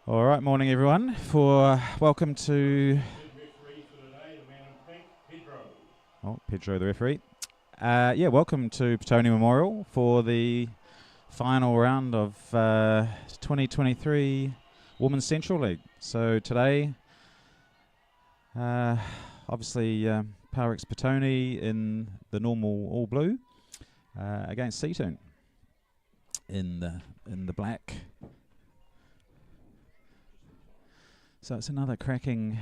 All right, morning everyone. Welcome to Pedro the referee. Welcome to Petone Memorial for the final round of 2023 Women's Central League. So today, obviously, Powerex Petone in the normal all blue against Seatoun in the black. So it's another cracking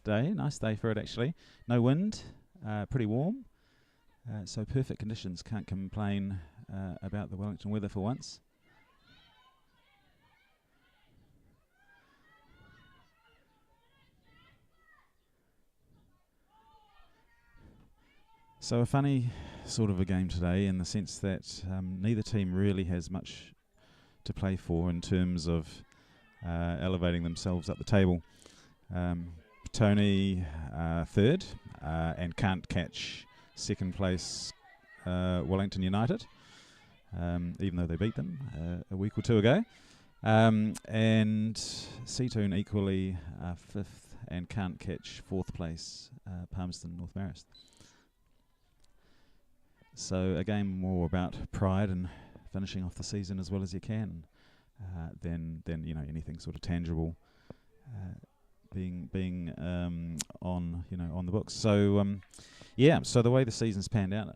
day, nice day for it actually. No wind, pretty warm, so perfect conditions. Can't complain about the Wellington weather for once. So a funny sort of a game today in the sense that neither team really has much to play for in terms of elevating themselves up the table. Petone third and can't catch second place Wellington United, even though they beat them a week or two ago. And Seatoun equally fifth and can't catch fourth place Palmerston North Marist. So a game more about pride and finishing off the season as well as you can than anything sort of tangible being on the books. So so the way the season's panned out,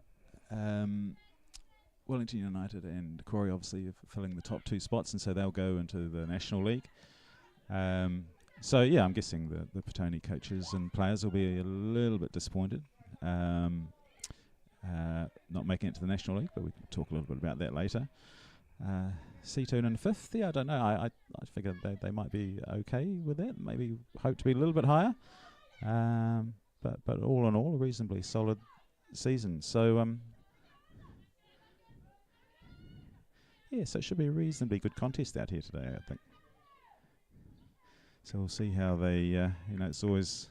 Wellington United and Corey obviously are filling the top two spots, and so they'll go into the National League. I'm guessing the Petone coaches and players will be a little bit disappointed not making it to the National League, but we can talk a little bit about that later. Seatoun in fifth, I don't know. I figured they might be okay with that. Maybe hope to be a little bit higher. But all in all, a reasonably solid season. So so it should be a reasonably good contest out here today, I think. So we'll see how they. It's always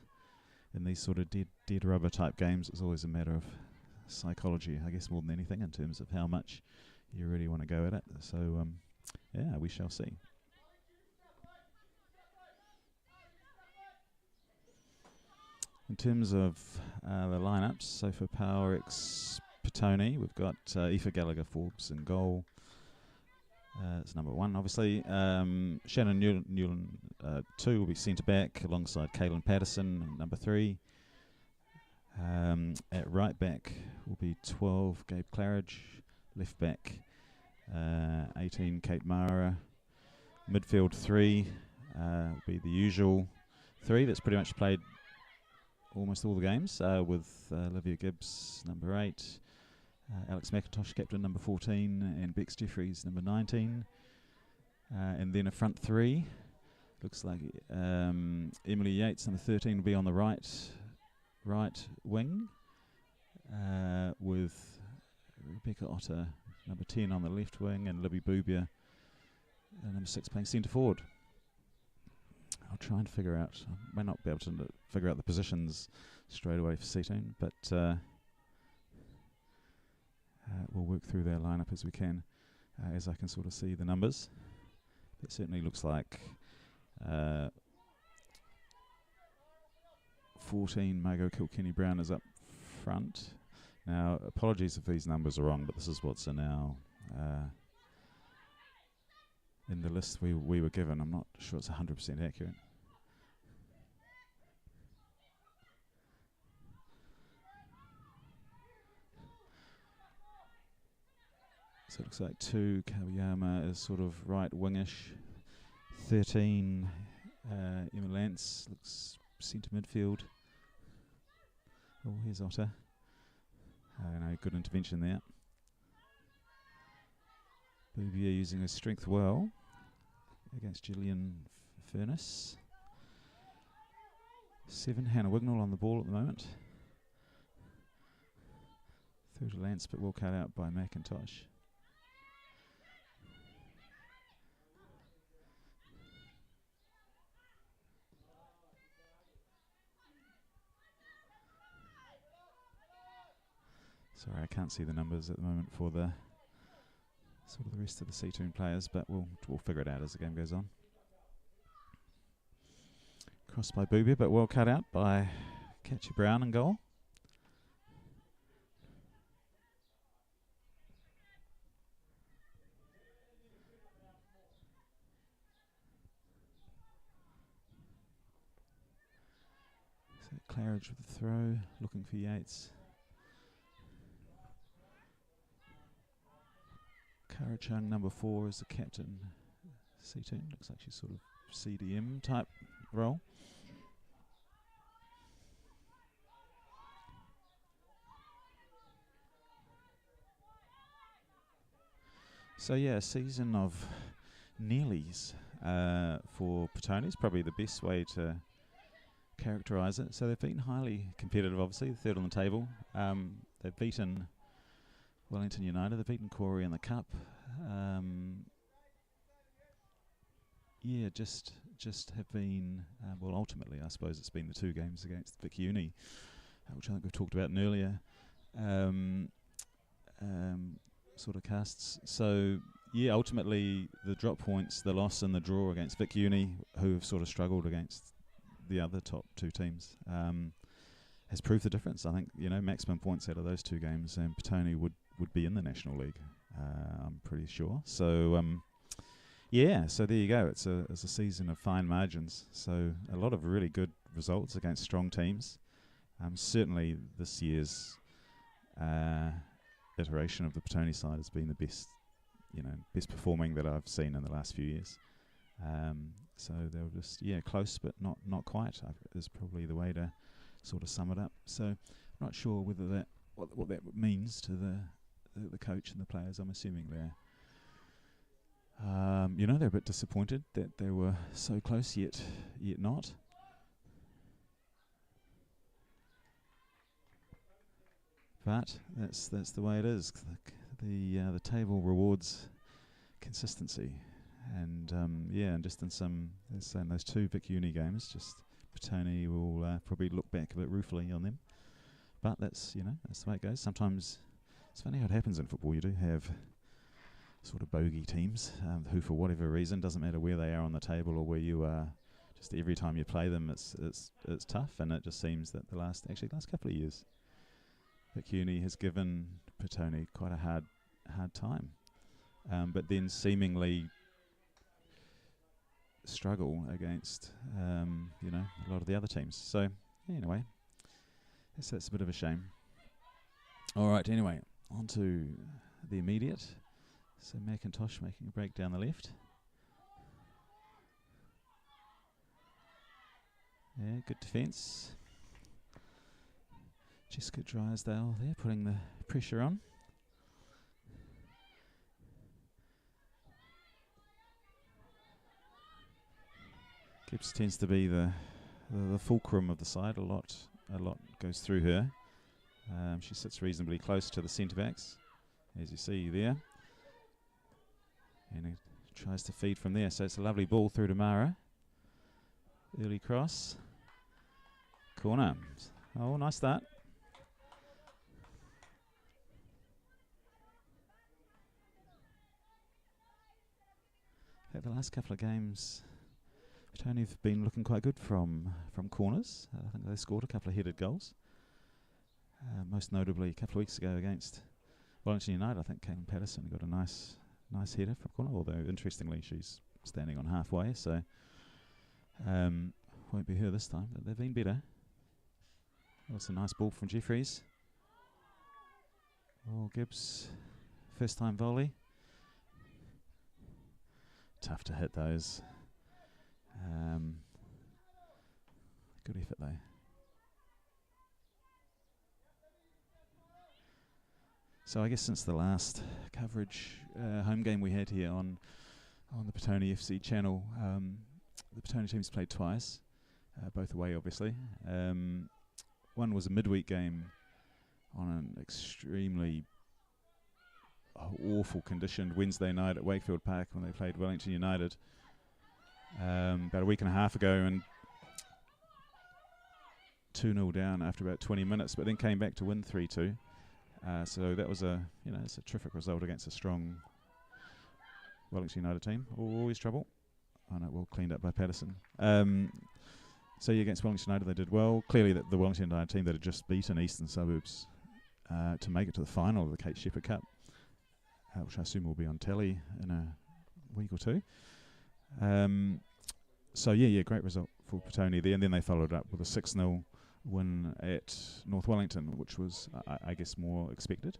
in these sort of dead rubber type games. It's always a matter of psychology, I guess, more than anything, in terms of how much you really want to go at it. So we shall see. In terms of the lineups, so for Powerex Petone, we've got Aoife Gallagher Forbes in goal. It's number one, obviously. Shannon Newland 2 will be centre back alongside Kaylin Patterson, number 3. At right back will be 12 Gabe Claridge, left back 18 Kate Mara, midfield 3 will be the usual 3 that's pretty much played almost all the games, with Olivia Gibbs number 8, Alex McIntosh captain number 14, and Bex Jeffries number 19, and then a front 3 looks like Emily Yates number 13 will be on the right wing, with Rebecca Otter number 10 on the left wing, and Libby Boobier number 6 playing centre forward. I'll try and figure out, I may not be able to figure out the positions straight away for Seatoun, but we'll work through their lineup as we can, as I can sort of see the numbers. It certainly looks like 14 Margot Kilkenny-Brown is up front. Now, apologies if these numbers are wrong, but this is what's in our in the list we were given. I'm not sure it's 100% accurate. So it looks like 2 Kawayama is sort of right wingish. 13 Emma Lance looks centre midfield. Oh, here's Otter. Good intervention there. Bouvier using his strength well against Gillian Furness. 7, Hannah Wignall on the ball at the moment. Through to Lance, but well cut out by McIntosh. Sorry, I can't see the numbers at the moment for the sort of the rest of the Seatoun players, but we'll figure it out as the game goes on. Crossed by Boobie, but well cut out by Catchy Brown in goal. So Claridge with the throw, looking for Yates. Karachung, number 4, is the captain. Seatoun, looks like she's sort of CDM type role. So yeah, a season of nearlies for Petone is probably the best way to characterise it. So they've been highly competitive, obviously, third on the table. They've beaten Wellington United, they've beaten Corey in the Cup. Yeah, just have been, well, ultimately, I suppose it's been the 2 games against Vic Uni, which I think we've talked about in earlier sort of casts. So, yeah, ultimately, the drop points, the loss and the draw against Vic Uni, who have sort of struggled against the other top 2 teams, has proved the difference. I think, you know, maximum points out of those 2 games, and Petone would be in the National League, I'm pretty sure. So, yeah, so there you go. It's a season of fine margins. So a lot of really good results against strong teams. Certainly this year's iteration of the Petone side has been the best, you know, best performing that I've seen in the last few years. So they were just, yeah, close but not quite, is probably the way to sort of sum it up. So I'm not sure whether that what that means to the coach and the players. I'm assuming they're you know, they're a bit disappointed that they were so close yet not. But that's the way it is. The table rewards consistency, and yeah, and just in in those 2 Vic Uni games, just Petone will probably look back a bit ruefully on them. But that's, you know, that's the way it goes. Sometimes it's funny how it happens in football. You do have sort of bogey teams who, for whatever reason, doesn't matter where they are on the table or where you are, just every time you play them, it's tough. And it just seems that the last couple of years, Vic Uni has given Petone quite a hard time, but then seemingly struggle against you know, a lot of the other teams. So anyway, that's a bit of a shame. All right, anyway, on to the immediate. So McIntosh making a break down the left. Yeah, good defence. Jessica Drysdale there, putting the pressure on. Gibbs tends to be the fulcrum of the side. A lot goes through her. She sits reasonably close to the centre backs, as you see there. And he tries to feed from there. So it's a lovely ball through to Mara. Early cross. Corner. Oh, nice start. The last couple of games, Petone have been looking quite good from corners. I think they scored a couple of headed goals. Most notably, a couple of weeks ago against Wellington United, I think Caitlin Patterson got a nice header from corner, although interestingly she's standing on halfway, so won't be her this time, but they've been better. That's a nice ball from Jeffries. Oh, Gibbs, first time volley. Tough to hit those. Good effort though. So I guess since the last coverage home game we had here on the Petone FC channel, the Petone team's played twice, both away obviously. One was a midweek game on an extremely awful conditioned Wednesday night at Wakefield Park when they played Wellington United about a week and a half ago, and 2-0 down after about 20 minutes, but then came back to win 3-2. So that was it's a terrific result against a strong Wellington United team. Always trouble. Oh no, well cleaned up by Patterson. So yeah, against Wellington United they did well. Clearly that the Wellington United team that had just beaten Eastern Suburbs to make it to the final of the Kate Shepherd Cup, which I assume will be on telly in a week or two. So yeah, great result for Petone there, and then they followed up with a 6-0 win at North Wellington, which was, I guess, more expected.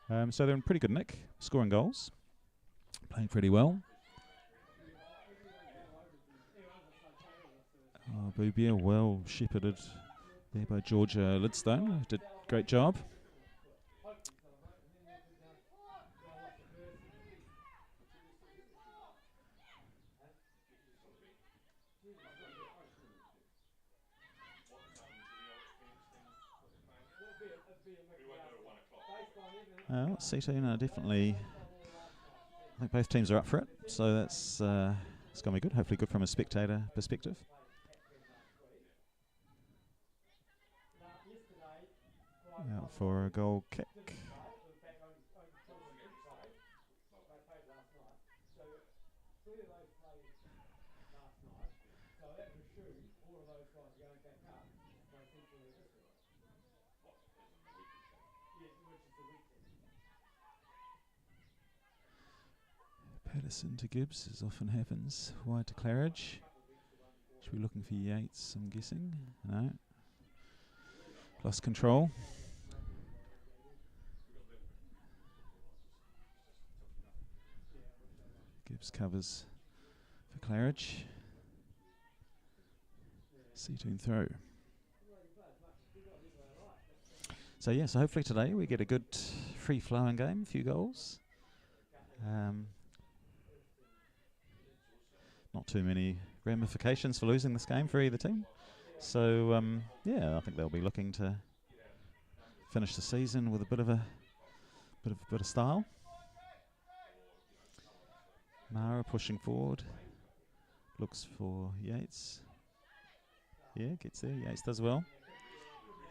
So they're in pretty good nick, scoring goals, playing pretty well. Boobia well shepherded there by Georgia Lidstone, did a great job. Seatoun are definitely, I think both teams are up for it, so that's it's going to be good, hopefully good from a spectator perspective. Out for a goal kick. Patterson to Gibbs, as often happens. Wide to Claridge. Should be looking for Yates, I'm guessing. No. Lost control. Gibbs covers for Claridge. Seatoun throw. So yeah, so hopefully today we get a good free-flowing game, a few goals. Not too many ramifications for losing this game for either team. So yeah, I think they'll be looking to finish the season with a bit of style. Mara pushing forward, looks for Yates. Yeah, gets there. Yates does well.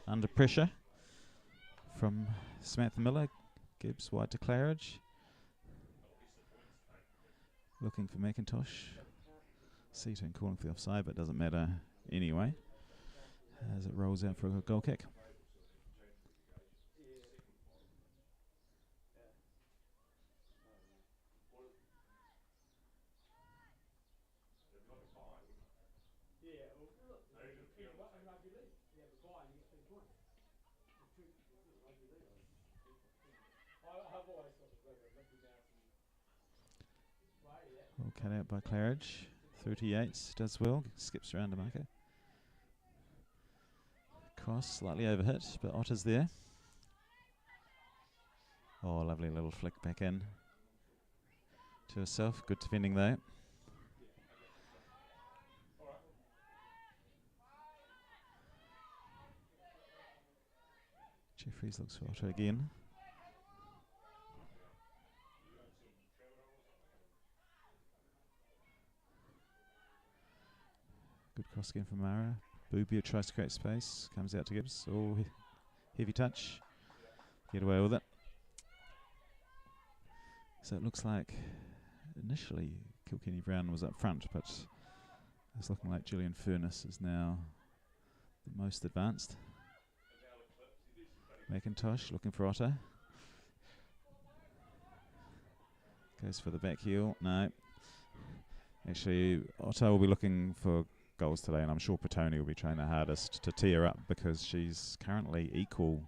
Under pressure from Samantha Miller. Gibbs wide to Claridge. Looking for McIntosh. Seatoun calling for the offside, but doesn't matter anyway, as it rolls out for a goal kick. Well cut out by Claridge. Through to Yates, does well, skips around to marker. Cross, slightly overhit, but Otter's there. Oh, lovely little flick back in to herself. Good defending though. Jeffries looks for Otter again. Good cross again from Mara. Boobia tries to create space, comes out to Gibbs. Oh, heavy touch. Get away with it. So it looks like initially Kilkenny Brown was up front, but it's looking like Gillian Furness is now the most advanced. McIntosh looking for Otter. Goes for the back heel. No. Actually, Otter will be looking for goals today, and I'm sure Petone will be trying the hardest to tee her up because she's currently equal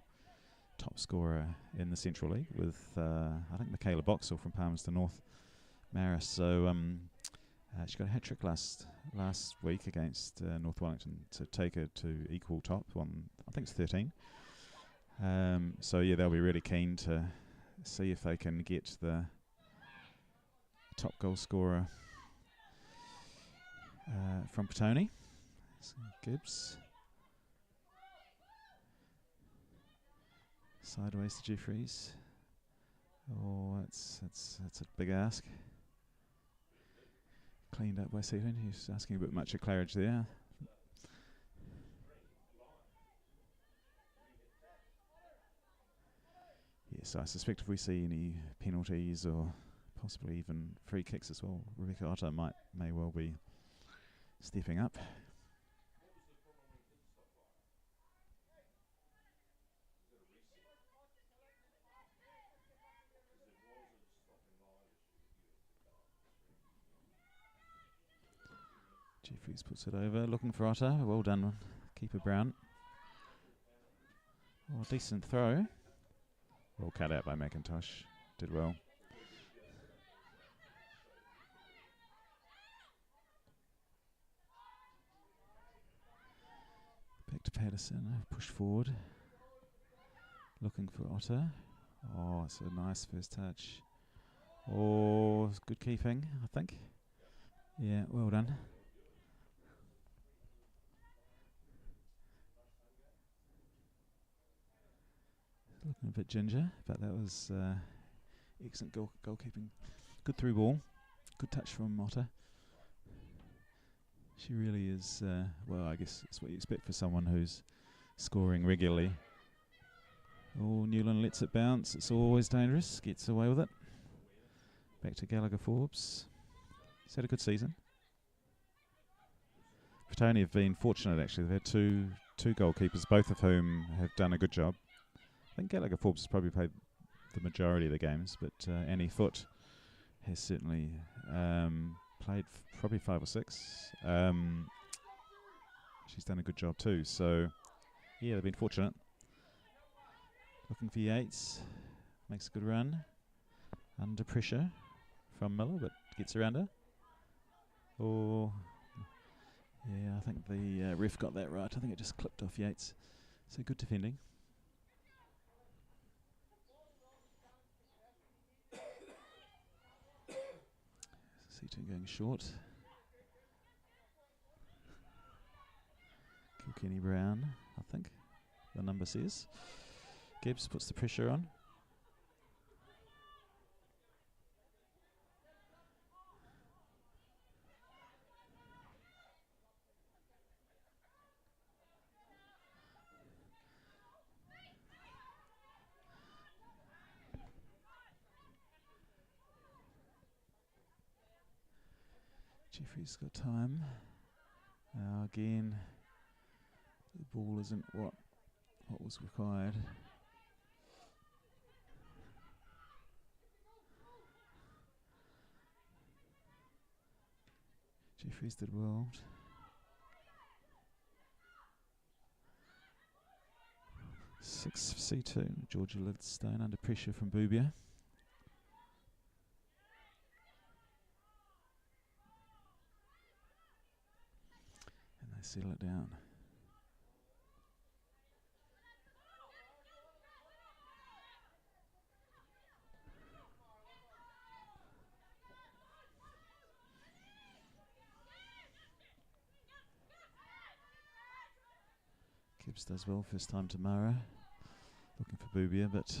top scorer in the Central League with I think Michaela Boxall from Palmerston North Maris. So she got a hat-trick last week against North Wellington to take her to equal top on, I think it's 13. So yeah, they'll be really keen to see if they can get the top goal scorer from Petone. So Gibbs. Sideways to Jeffries. Oh, that's a big ask. Cleaned up by Seatoun. He's asking a bit much of Claridge there. Yes, I suspect if we see any penalties or possibly even free kicks as well, Rebecca Otter may well be stepping up. Jeffries puts it over, looking for Otter. Well done, keeper Brown. Oh, decent throw. Well cut out by McIntosh. Did well. Back to Patterson. Push forward. Looking for Otter. Oh, it's a nice first touch. Oh, good keeping, I think. Yeah, well done. Looking a bit ginger, but that was excellent goalkeeping. Good through ball. Good touch from Otter. She really is, well, I guess it's what you expect for someone who's scoring regularly. Oh, Newland lets it bounce. It's always dangerous. Gets away with it. Back to Gallagher Forbes. He's had a good season. Petone have been fortunate, actually. They've had two goalkeepers, both of whom have done a good job. I think Gallagher Forbes has probably played the majority of the games, but Annie Foote has certainly played probably 5 or 6. She's done a good job too. So, yeah, they've been fortunate. Looking for Yates. Makes a good run. Under pressure from Miller, but gets around her. Oh, yeah, I think the ref got that right. I think it just clipped off Yates. So good defending. Seatoun going short. Kilkenny Brown, I think the number says. Gibbs puts the pressure on. Jeffrey's got time. Again, the ball isn't what was required. Jeffries did well. Six for Seatoun. Georgia Lidstone under pressure from Boobia. And they settle it down. Gibbs does well, first time to Mara. Looking for Boobia, but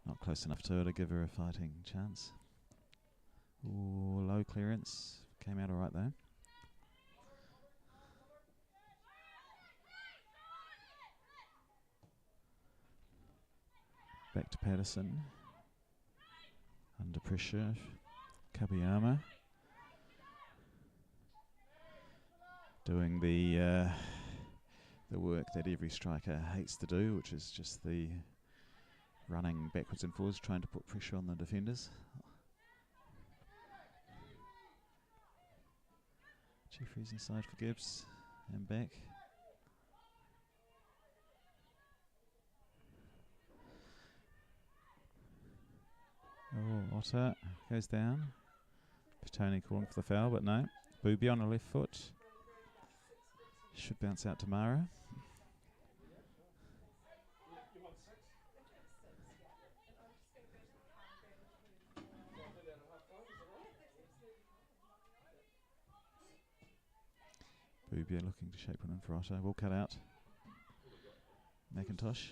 not close enough to her to give her a fighting chance. Ooh, low clearance. Came out alright though. Back to Patterson. Under pressure. Kabiyama. Doing the work that every striker hates to do, which is just the running backwards and forwards, trying to put pressure on the defenders. Jeffries inside for Gibbs and back. Oh, Otter goes down. Petone calling for the foul, but no. Booby on the left foot. Should bounce out to Mara. Boobia looking to shape one in for Otter. Will cut out. McIntosh.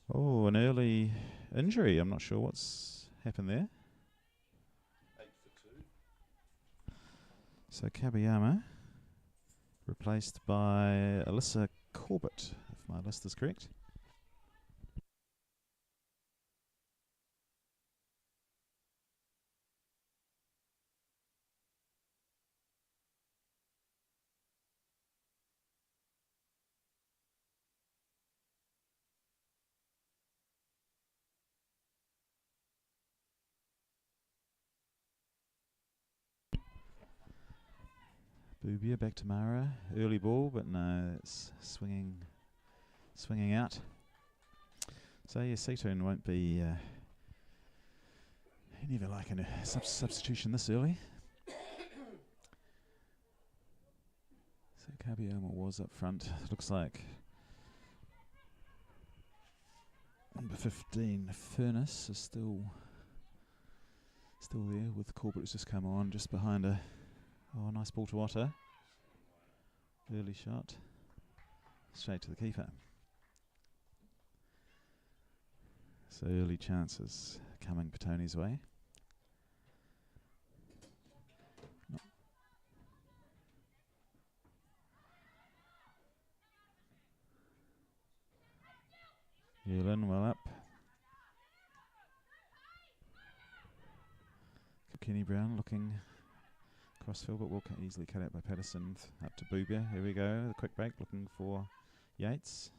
Oh, an early injury. I'm not sure what's happened there. So Kabiyama replaced by Alyssa Corbett, if my list is correct. Bubia back to Mara. Early ball, but no, it's swinging out. So yeah, Seatoun won't be never like a substitution this early. So Kabiyama was up front. Looks like number 15 Furnace is still there with Corbett, who's just come on just behind her. Oh, nice ball to Otter. Early shot. Straight to the keeper. So early chances coming Petone's way. Yulin well up. Kenny Brown looking crossfield, but will easily cut out by Patterson. Up to Bubia. Here we go. The quick break looking for Yates.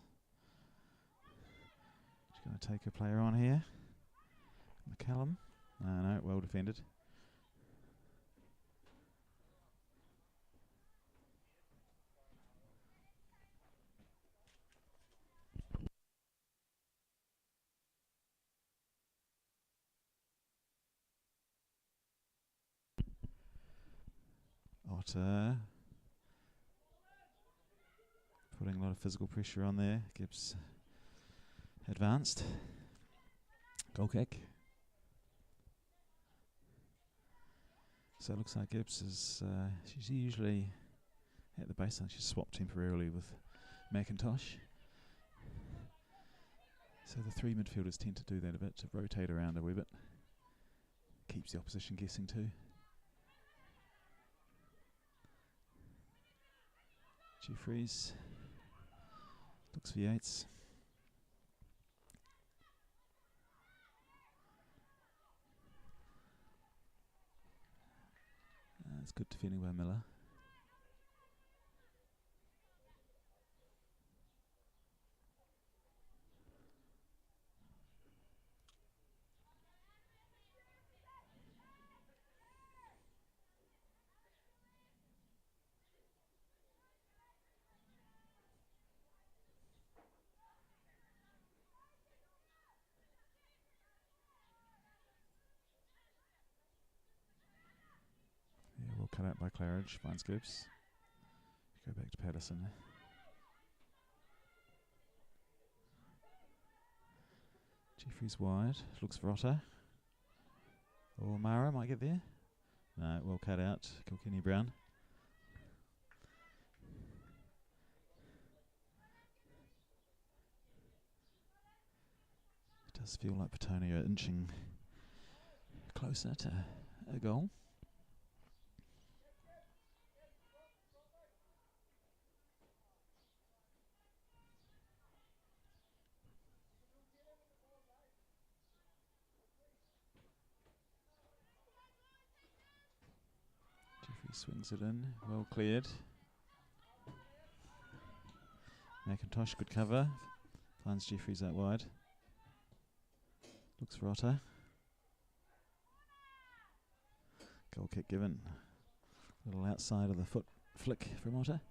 She's going to take a player on here. McCallum. No, well defended. Otter putting a lot of physical pressure on there. Gibbs advanced. Goal kick. So it looks like Gibbs is she's usually at the baseline. She's swapped temporarily with McIntosh. So the three midfielders tend to do that a bit, to rotate around a wee bit. Keeps the opposition guessing too. Jeffries looks for Yates. It's good defending by Miller. Yeah, well cut out by Claridge. Finds Gibbs. Go back to Patterson. Jeffries wide. Looks for Otter. Or Mara might get there. No, well cut out. Kilkenny Brown. It does feel like Petone are inching closer to a goal. Jeffries swings it in. Well cleared. McIntosh, good cover. Finds Jeffries out wide. Looks for Otter. Goal kick given. A little outside of the foot flick from Otter.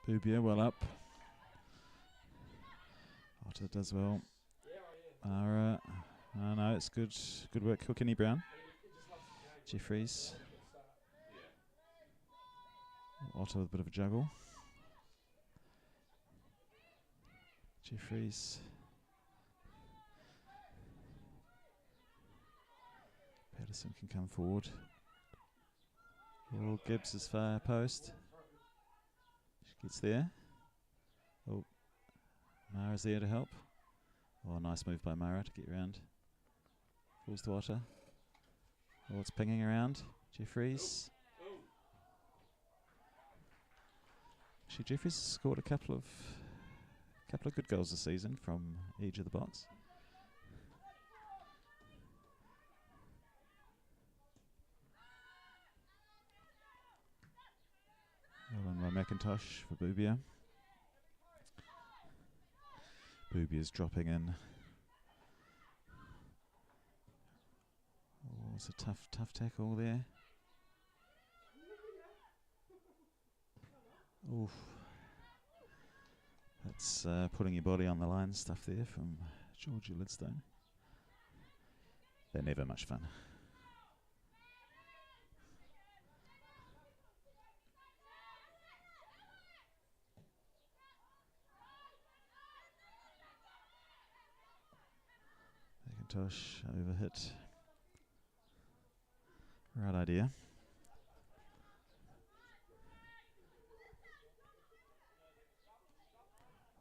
Bubia well up. Otter does well. Mara. Oh no, it's good. Good work, Kilkenny Brown. Jeffries. Otter with a bit of a juggle. Jeffries. This one can come forward. Oh, Gibbs is far post. She gets there. Oh, Mara's there to help. Oh, nice move by Mara to get around. Falls to Otter. Oh, it's pinging around. Jeffries. Actually, Jeffries scored a couple of good goals this season from edge of the box. Well done by McIntosh for Bubia. Bubia's dropping in. Oh, it's a tough tackle there. Oof. That's putting your body on the line stuff there from Georgia Lidstone. They're never much fun. McIntosh overhit. Right idea.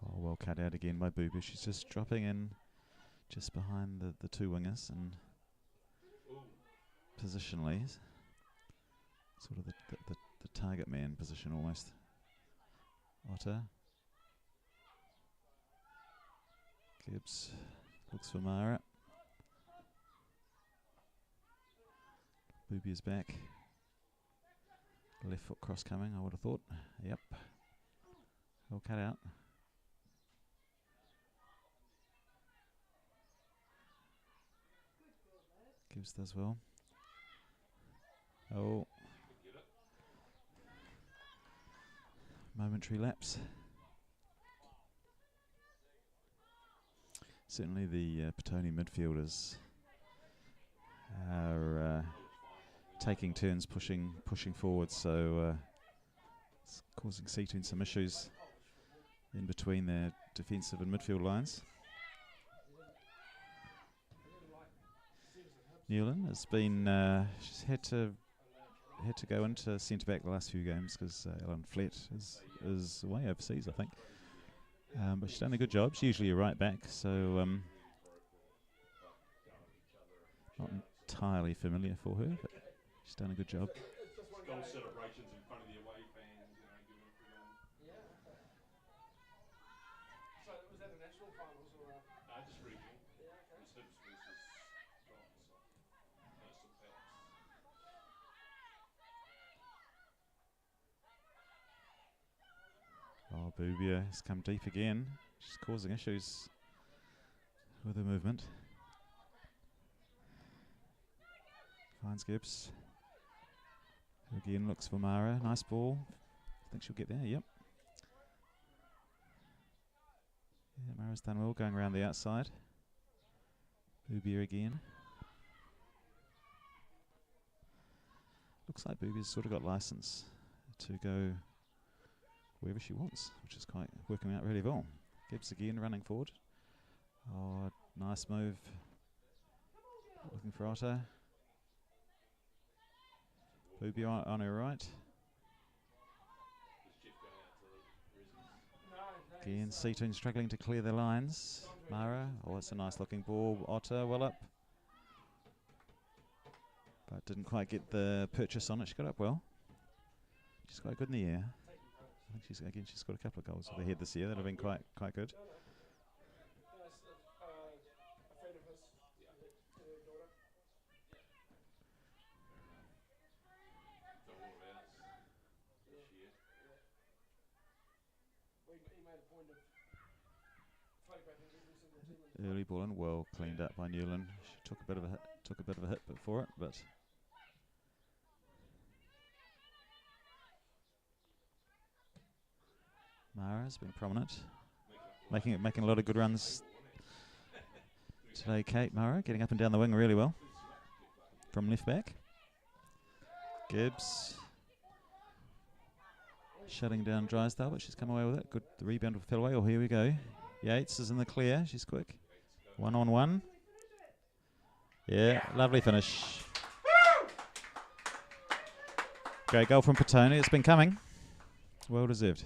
Oh, well cut out again by Booba. She's just dropping in just behind the two wingers and positionally sort of the target man position almost. Otter. Gibbs looks for Mara. Boobia's back. Left foot cross coming, I would have thought. Yep. Well cut out. Gibbs does well. Oh. Momentary lapse. Certainly the Petone midfielders are taking turns pushing forward, so it's causing Seatoun some issues in between their defensive and midfield lines. Newland has been she's had to go into centre back the last few games because Ellen Flett is away overseas, I think. But she's done a good job. She's usually a right back, so not entirely familiar for her, but she's done a good job. Goal celebrations in front of the away fans, you know, giving it to them. Yeah, okay. So was that a national finals or a? No, just regional. Yeah, okay. It's Hibs versus guys. No, it's the Pats. Oh, Bubia has come deep again. She's causing issues with her movement. Finds Gibbs. Who again looks for Mara. Nice ball. I think she'll get there. Yep. Yeah, Mara's done well going around the outside. Bubia again. Looks like Bubia's sort of got license to go wherever she wants, which is quite working out really well. Gibbs again running forward. Oh, nice move. Looking for Otto. Bubia on her right. Again, Seatoun struggling to clear the lines. Mara, oh, it's a nice looking ball. Otto well up. But didn't quite get the purchase on it. She got up well. She's quite good in the air. I think she's got a couple of goals with her head this year that have been quite good. Early ball and well cleaned up by Newland. She took a bit of a hit before it, but Mara's been prominent, making a lot of good runs today. Kate Mara getting up and down the wing really well from left back. Gibbs shutting down Drysdale, but she's come away with it. Good, the rebound fell away. Oh, here we go. Yates is in the clear. She's quick. 1-on-1. Yeah, lovely finish. Great goal from Petone. It's been coming. Well deserved.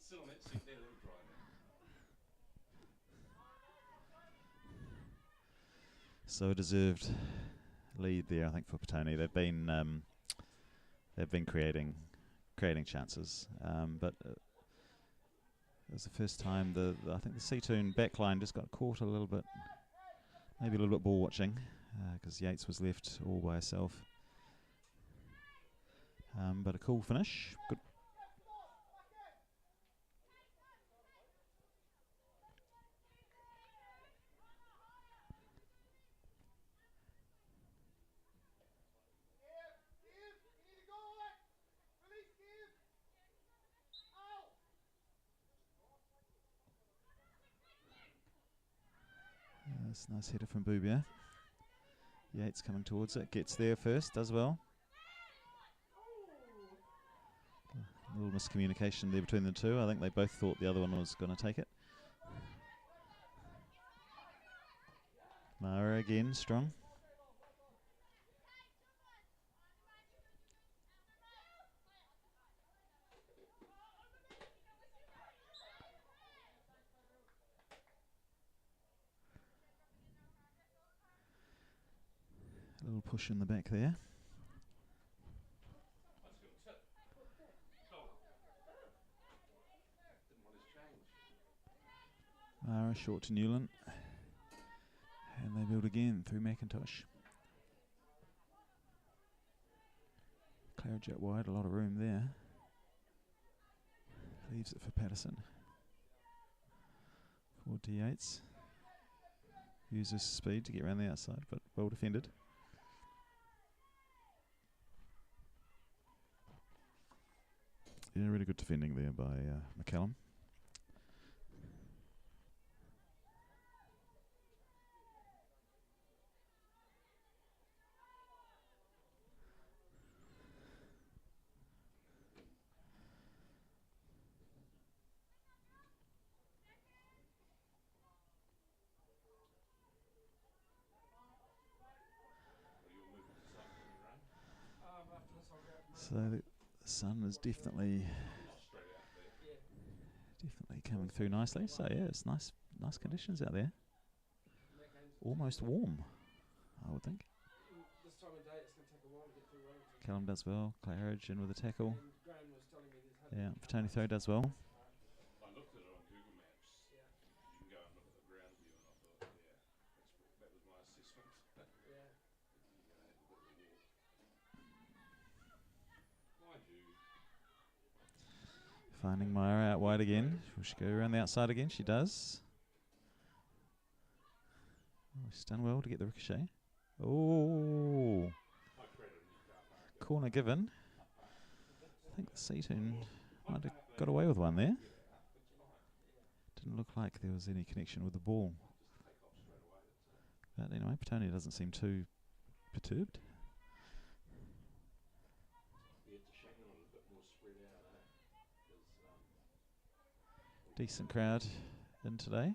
Sit on that seat there, let it dry now. So a deserved lead there, I think, for Petone. They've been creating chances, but it was the first time I think the Seatoun backline just got caught a little bit, maybe a little bit ball watching, because Yates was left all by herself. But a cool finish. Good. That's a nice header from Boobier. Yates coming towards it, gets there first, does well. A little miscommunication there between the two. I think they both thought the other one was going to take it. Mara again, strong. A little push in the back there. Mara short to Newland. And they build again through McIntosh. Claridge out wide, a lot of room there. Leaves it for Patterson. Forward to Yates. Uses speed to get around the outside, but well defended. Yeah, really good defending there by McCallum. After this, I'll go out and So the sun is definitely coming through nicely. So yeah, it's nice conditions out there. Almost warm, I would think. this time of day, it's going to take a while to get through Wellington. Callum does well. Claridge in with a tackle. And Graham was telling me there's hardly Yeah, any Petone cars. throw does well. I looked at it on Google Maps. Yeah. You can go and look at the ground view, and I thought, yeah, that was my assessment. Yeah. You're going to have a bit of a walk. Mind you, Finding Myra out wide again. Will she go around the outside again? She does. Oh, she's done well to get the ricochet. Oh, I credit a new car park. corner given. I think the Seatoun might have got away with one there. Didn't look like there was any connection with the ball. But anyway, Petone doesn't seem too perturbed. Yeah, it's a shame they're not a bit more spread out, eh? 'Cause, Decent crowd in today.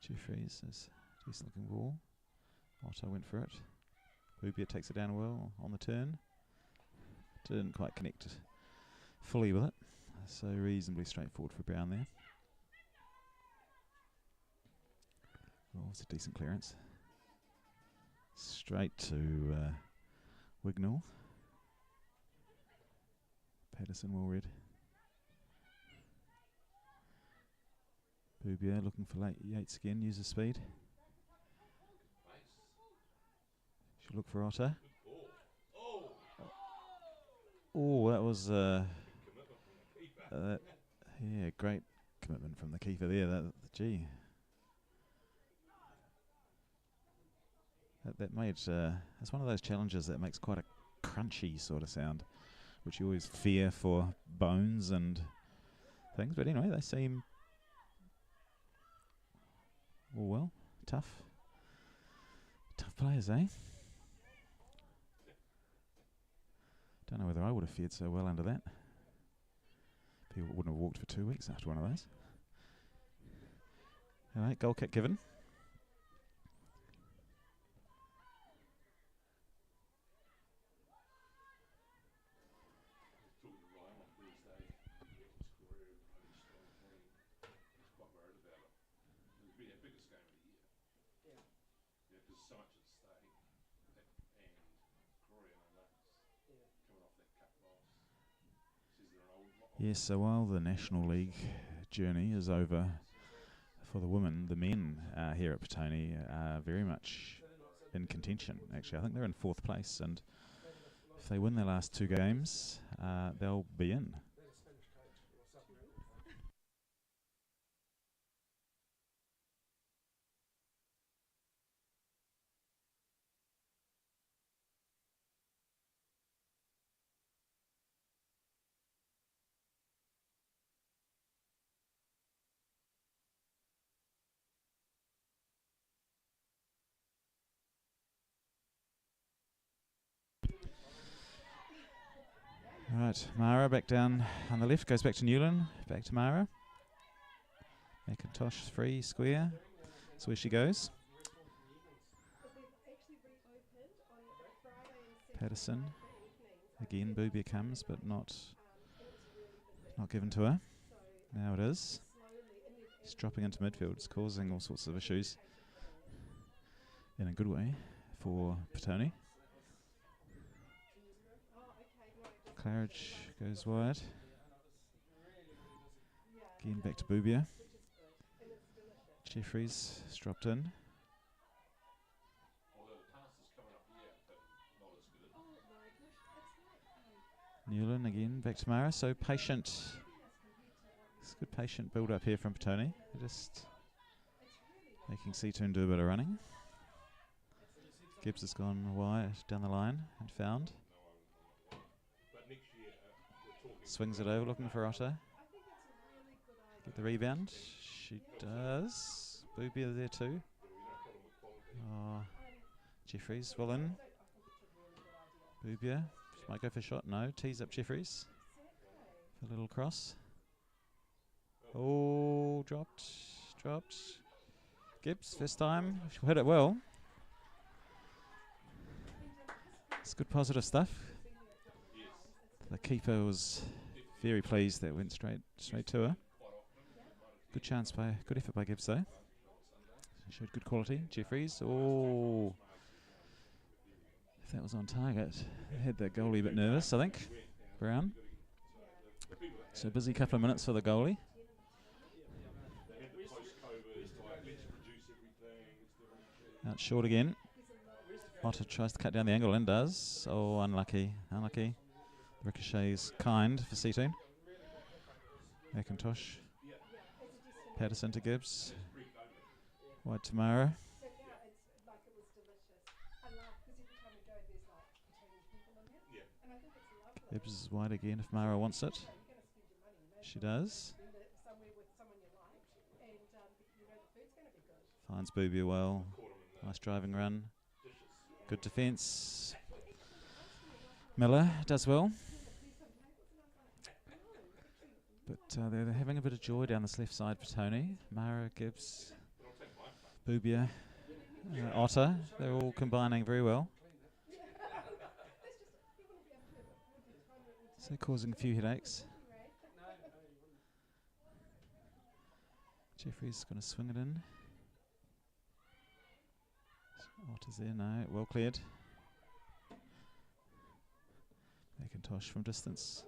Jeffries is a decent looking ball. Otto went for it. Boobier takes it down well on the turn. didn't quite connect fully with it. So reasonably straightforward for Brown there. Oh, it's a decent clearance. Straight to Wignall. Patterson well read. Boubier looking for late Yates again, uses speed. Should look for Otter. Oh, that was yeah, great commitment from the keeper there. Gee, that made it's one of those challenges that makes quite a crunchy sort of sound, which you always fear for bones and things. But anyway, they seem well tough players, eh? Don't know whether I would have fared so well under that. People wouldn't have walked for 2 weeks after one of those. All right, goal kick given. Talking to Ryan on Thursday, his career, he's strong team. He's quite worried about it. It'll be our biggest game of the year. Yeah. Yeah, because so much at stake. And Corey and Nuts coming off that cup loss. Says they're an old. Yes, so while the National League journey is over for the women, the men here at Petone are very much in contention, actually. I think they're in 4th place, and if they win their last 2 games, they'll be in. Right, Mara back down on the left, goes back to Newland, back to Mara. McIntosh free, square. That's where she goes. Patterson. Again, Boubier comes, but not given to her. Now it is. It's dropping into midfield. It's causing all sorts of issues in a good way for Petone. Claridge goes wide. Again back to Boubier. Jeffries has dropped in. Newland again back to Mara. So patient. It's good patient build up here from Petone. They're just making Seatoun do a bit of running. Gibbs has gone wide down the line and found. Swings it over, looking for Otter. Get the rebound. She does. Boubier there too. Oh, Jeffries well in. Boubier. She might go for a shot. No. Tees up Jeffries. For a little cross. Oh, dropped. Gibbs, first time. She hit it well. It's good positive stuff. The keeper was very pleased that it went straight to her. Good chance good effort by Gibbs though. She showed good quality. Jeffries, oh, if that was on target, had the goalie a bit nervous, I think. Brown. So busy couple of minutes for the goalie. Out short again. Otter tries to cut down the angle and does. Oh, unlucky. Ricochet's kind for Seatoun. McIntosh. Patterson to Gibbs. Wide to Mara. Gibbs is wide again if Mara wants it. She does. Finds Boubier well. Nice driving run. Good defence. Miller does well. But they're having a bit of joy down this left side for Tony. Mara, Gibbs, Boubier, Otter. They're all combining very well. So causing a few headaches. No, no, you wouldn't. Jeffrey's going to swing it in. Otter's there, no, well cleared. Macintosh from distance.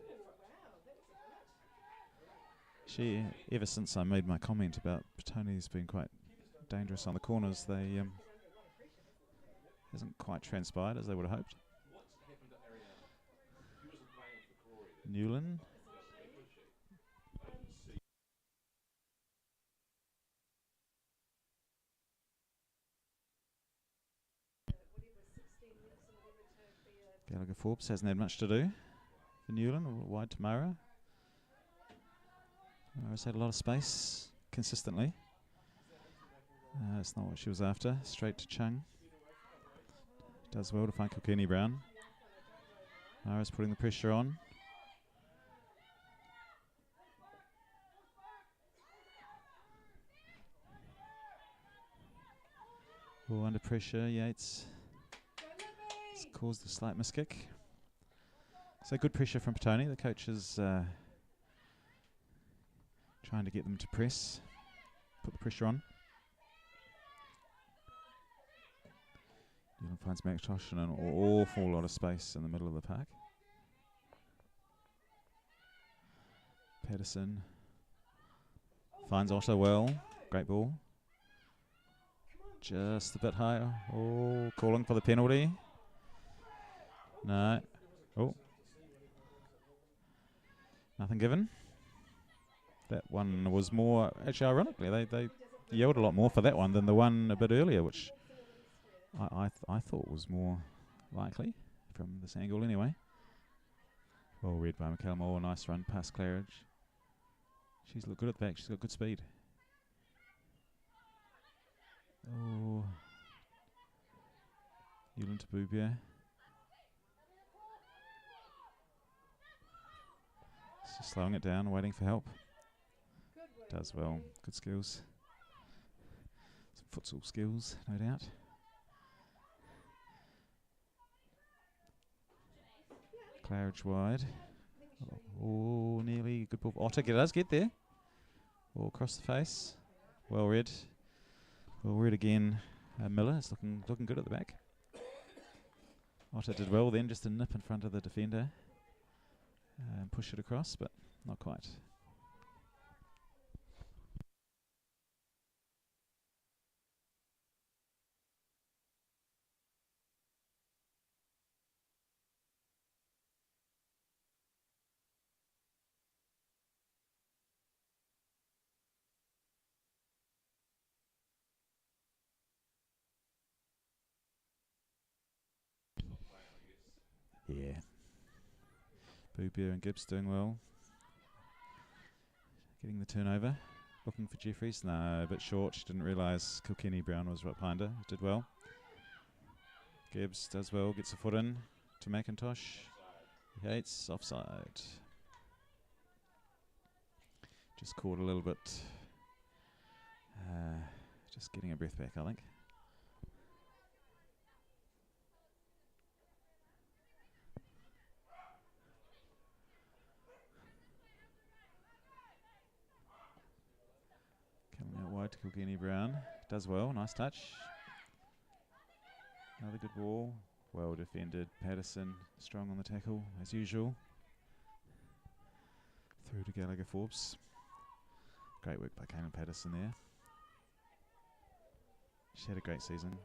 She, ever since I made my comment about Petone's been quite dangerous on the corners, they hasn't quite transpired as they would have hoped. What's happened to Ariana? She wasn't playing for Crawley. Newland. Was she? I didn't see. Gallagher Forbes hasn't had much to do for Newland. Wide to Mara. Mara's had a lot of space consistently. That's not what she was after. Straight to Chung. Does well to find Kilkenny Brown. Mara's putting the pressure on. Oh, under pressure, Yates. It's caused a slight miskick. So good pressure from Petone. The coach is trying to get them to press, put the pressure on. Newland finds McIntosh in an awful lot of space in the middle of the park. Patterson finds Otto well. Great ball. Just a bit higher. Oh, calling for the penalty. No. Oh. Nothing given. That one was more, actually ironically, they yelled a lot more for that one than the one a bit earlier, which I thought was more likely from this angle anyway. Well read by McCallum. Oh, nice run past Claridge. She's looked good at the back. She's got good speed. Oh. Newland to Boubier. Just slowing it down, waiting for help. Does well. Good skills. Some futsal skills, no doubt. Claridge wide. Oh, nearly. Good ball. Otter does get there. All across the face. Well read. Well read again. Miller is looking good at the back. Otter did well then, just a nip in front of the defender. And push it across, but not quite. Yeah. Boubier and Gibbs doing well. Getting the turnover. Looking for Jeffries. No, a bit short. She didn't realise Kilkenny Brown was right behind her. Did well. Gibbs does well. Gets a foot in to McIntosh. Yates offside. Just caught a little bit. Just getting her breath back, I think. Coming out wide to Kilkenny Brown. Does well. Nice touch. Another good ball. Well defended. Patterson strong on the tackle as usual. Through to Gallagher Forbes. Great work by Kaylin Patterson there. She had a great season.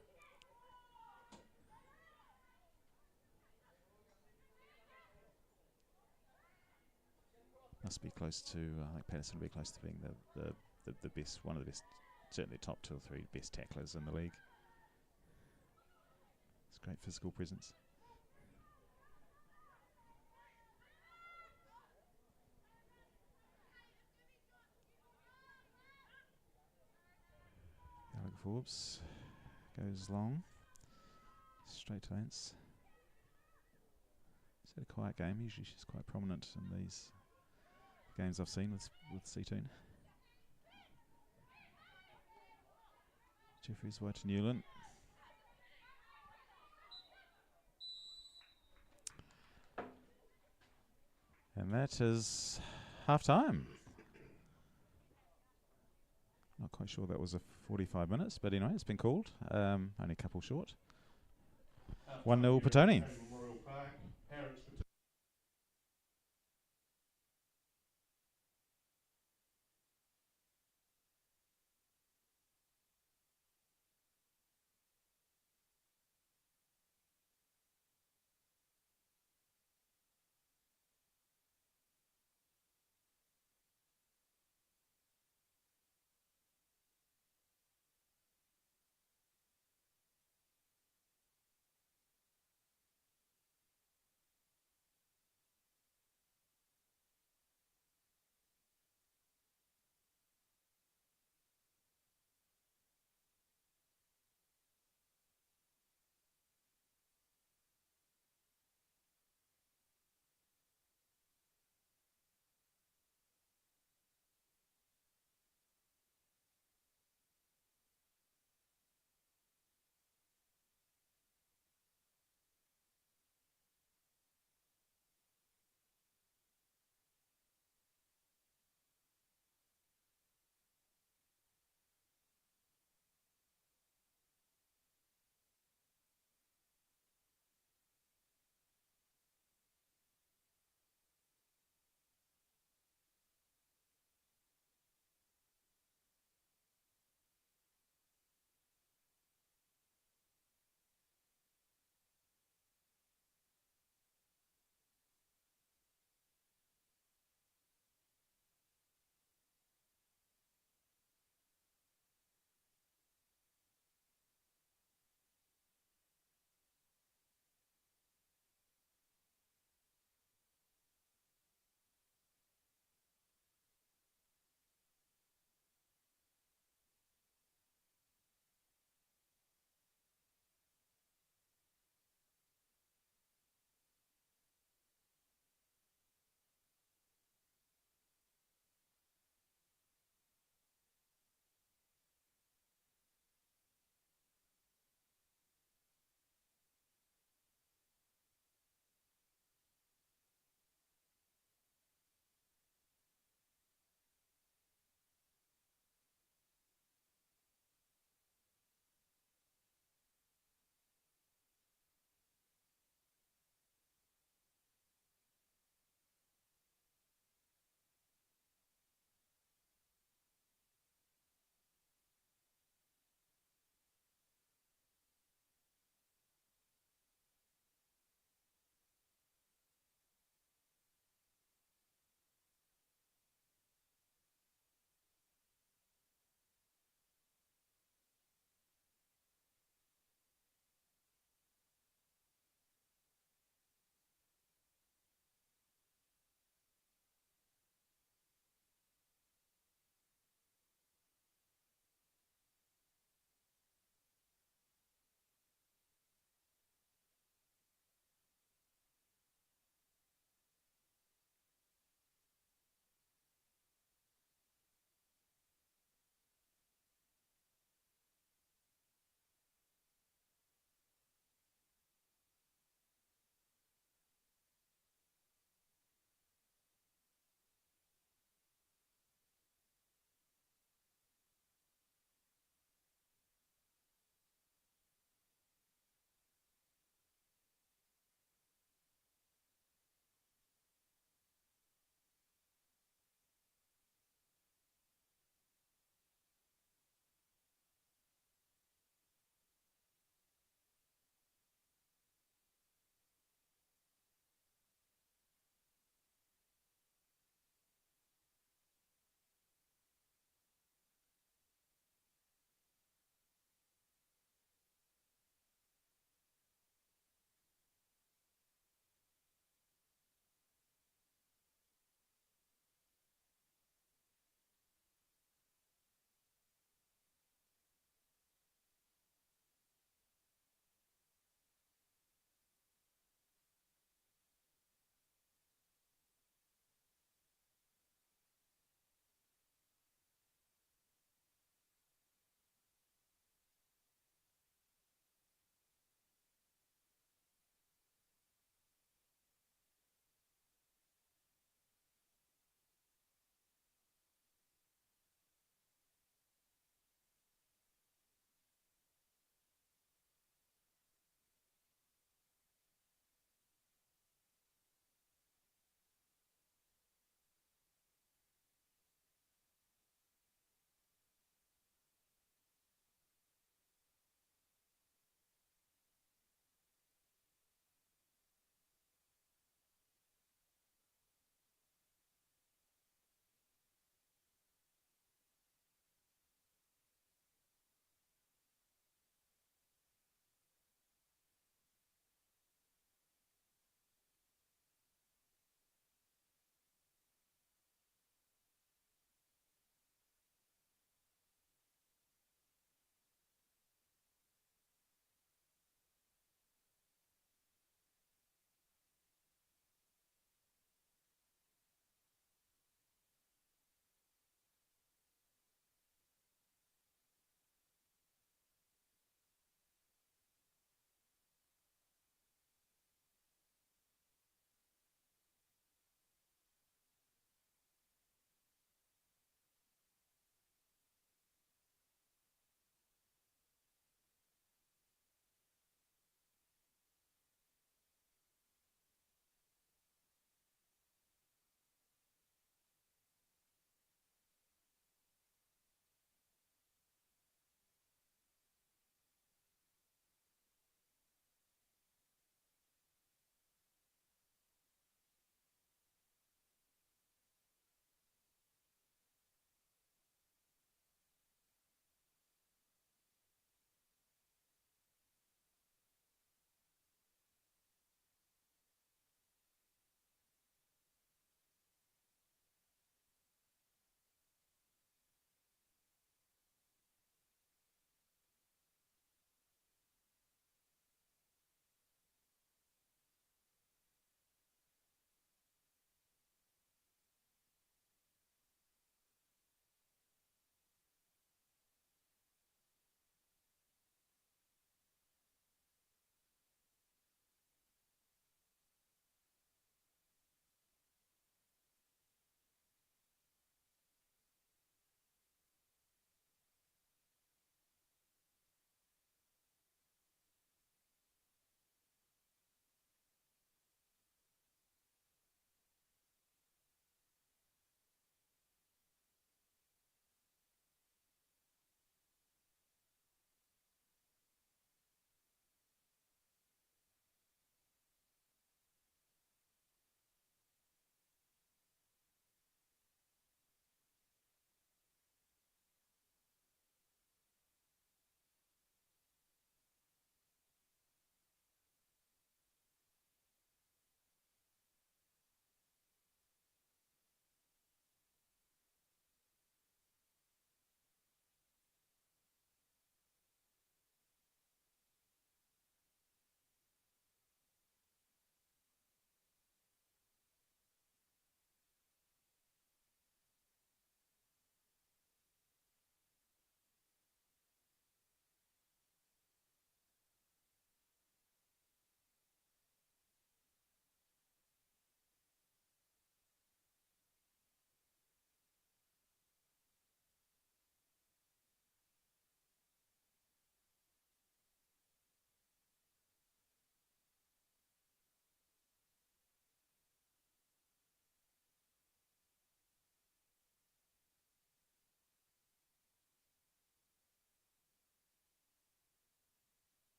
Must be close to, I think Patterson will be close to being the best, one of the best, certainly top 2 or 3 best tacklers in the league. It's great physical presence. Gallagher Forbes goes long, straight to Lance. She's had a quiet game. Usually she's quite prominent in these games I've seen with Seatoun. Jeffries wide to Newland. That is half time. Not quite sure that was a 45 minutes, but anyway, it's been called. Only a couple short. 1-0 Petone. Memorial Park, Powerex Petone.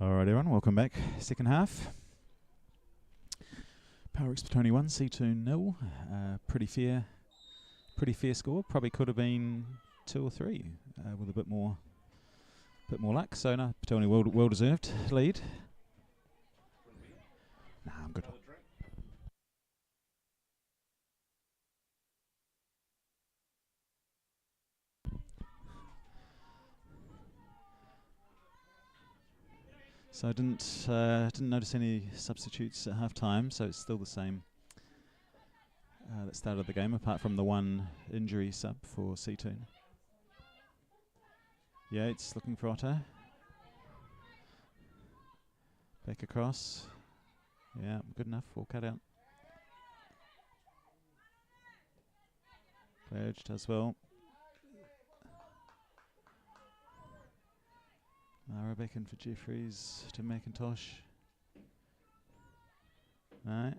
Alright everyone, welcome back. Second half. Powerex Petone 1, Seatoun 0. Pretty fair score. Probably could have been 2 or 3 with a bit more luck. So no, Petone well deserved lead. Nah, I'm good. So I didn't notice any substitutes at half time, so it's still the same that started the game, apart from the one injury sub for Seatoun. Yates looking for Otto. Back across. Yeah, good enough. All cut out. Claridge does well. Mara back in for Jeffries to McIntosh. No.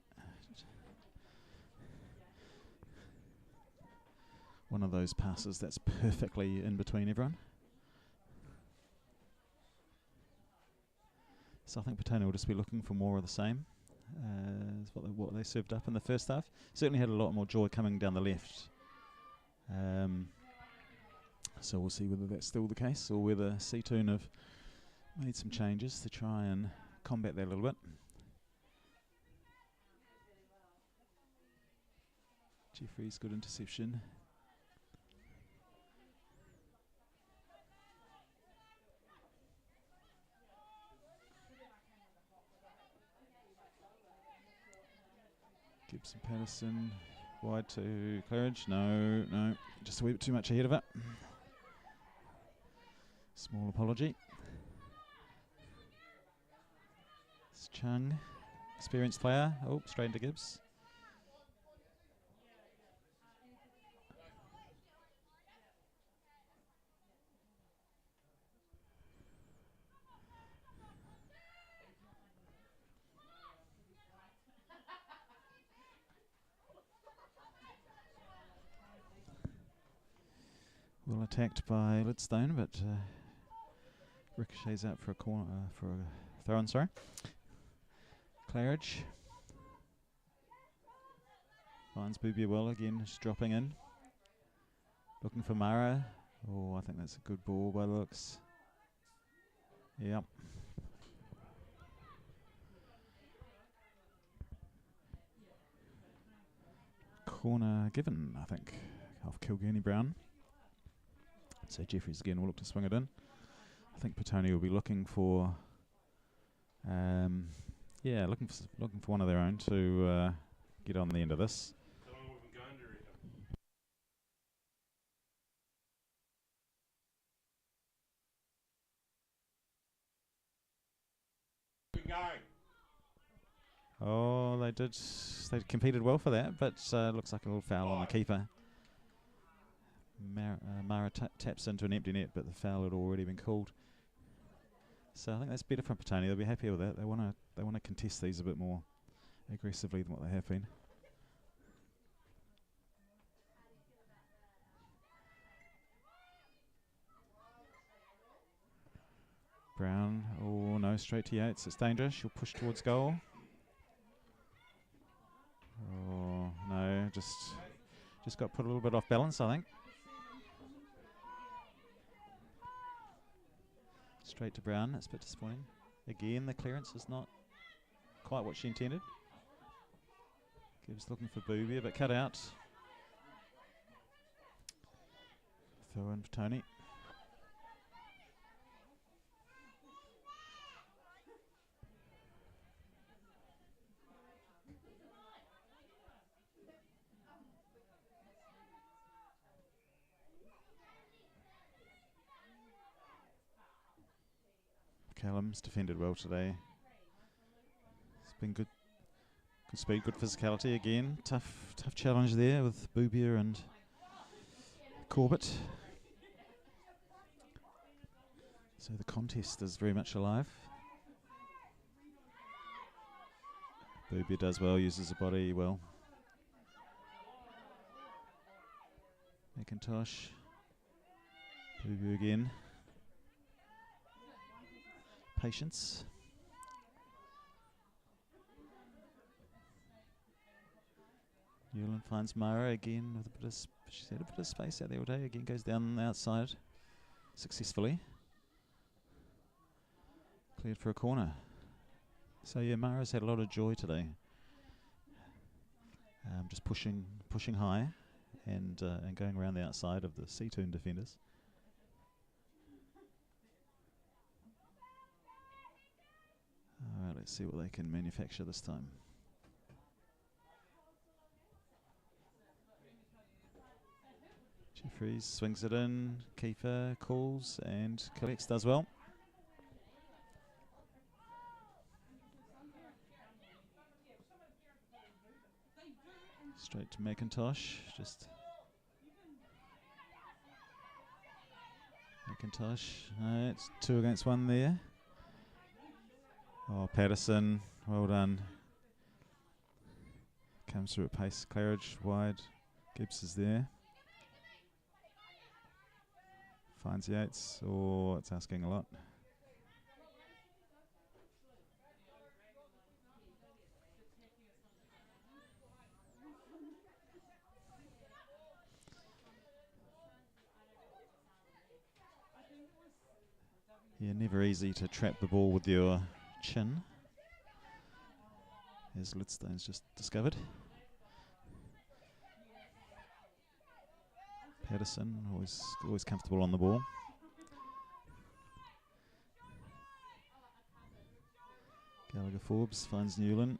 One of those passes that's perfectly in between everyone. So I think Petone will just be looking for more of the same as what they served up in the first half. Certainly had a lot more joy coming down the left. So we'll see whether that's still the case or whether Seatoun have made some changes to try and combat that a little bit. Jeffries, good interception. Gibson Patterson, wide to Claridge. No, just a wee bit too much ahead of it. Small apology. It's Chung, experienced player. Oh, straight into Gibbs. Well attacked by Lidstone, but ricochets out for a corner for a throw-in. Sorry, Claridge finds Boobier well again, just dropping in, looking for Mara. Oh, I think that's a good ball by the looks. Yep. Corner given, I think, off Kilgurney Brown. So Jeffries again will look to swing it in. I think Petone will be looking for, looking for one of their own to get on the end of this. Oh, they competed well for that, but looks like a little foul on the keeper. Mara taps into an empty net, but the foul had already been called. So I think that's better from Petone. They'll be happy with that. They want to contest these a bit more aggressively than what they have been. Brown, oh no, straight to Yates. It's dangerous. She'll push towards goal. Oh no, just got put a little bit off balance, I think. Straight to Brown. That's a bit disappointing. Again, the clearance is not quite what she intended. Gibbs looking for Boobier, but cut out. Throw in for Tony. Callum's defended well today. It's been good speed, good physicality again. Tough challenge there with Boobier and Corbett. So the contest is very much alive. Boobier does well, uses the body well. McIntosh. Boobier again. patience. Newland finds Mara again with a bit of she's had a bit of space out there all day. Again goes down the outside successfully. Cleared for a corner. So yeah, Mara's had a lot of joy today. Just pushing high and going around the outside of the Seatoun defenders. All right, let's see what they can manufacture this time. Jeffries swings it in, Kiefer calls and collects, does well. Straight to McIntosh, just McIntosh, it's 2 against 1 there. Oh, Patterson, well done. Comes through at pace, Claridge wide, Gibbs is there. Finds Yates, oh, it's asking a lot. Yeah, never easy to trap the ball with your chin, as Lidstone's just discovered. Patterson, always comfortable on the ball. Gallagher Forbes finds Newland.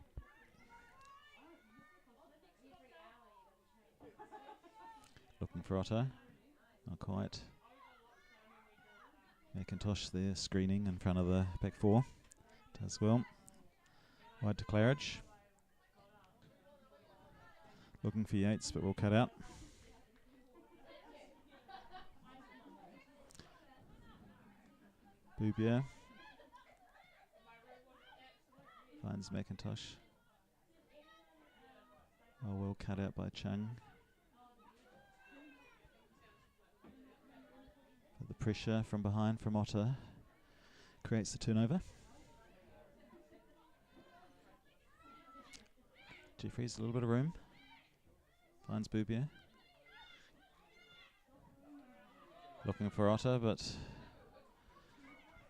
Looking for Otto, not quite. McIntosh there screening in front of the back four. Does well. Wide to Claridge. Looking for Yates, but will cut out. Boubier. Finds McIntosh. Oh, well cut out by Chung. But the pressure from behind from Otter creates the turnover. Jeffries, a little bit of room. Finds Boubier. Looking for Otter, but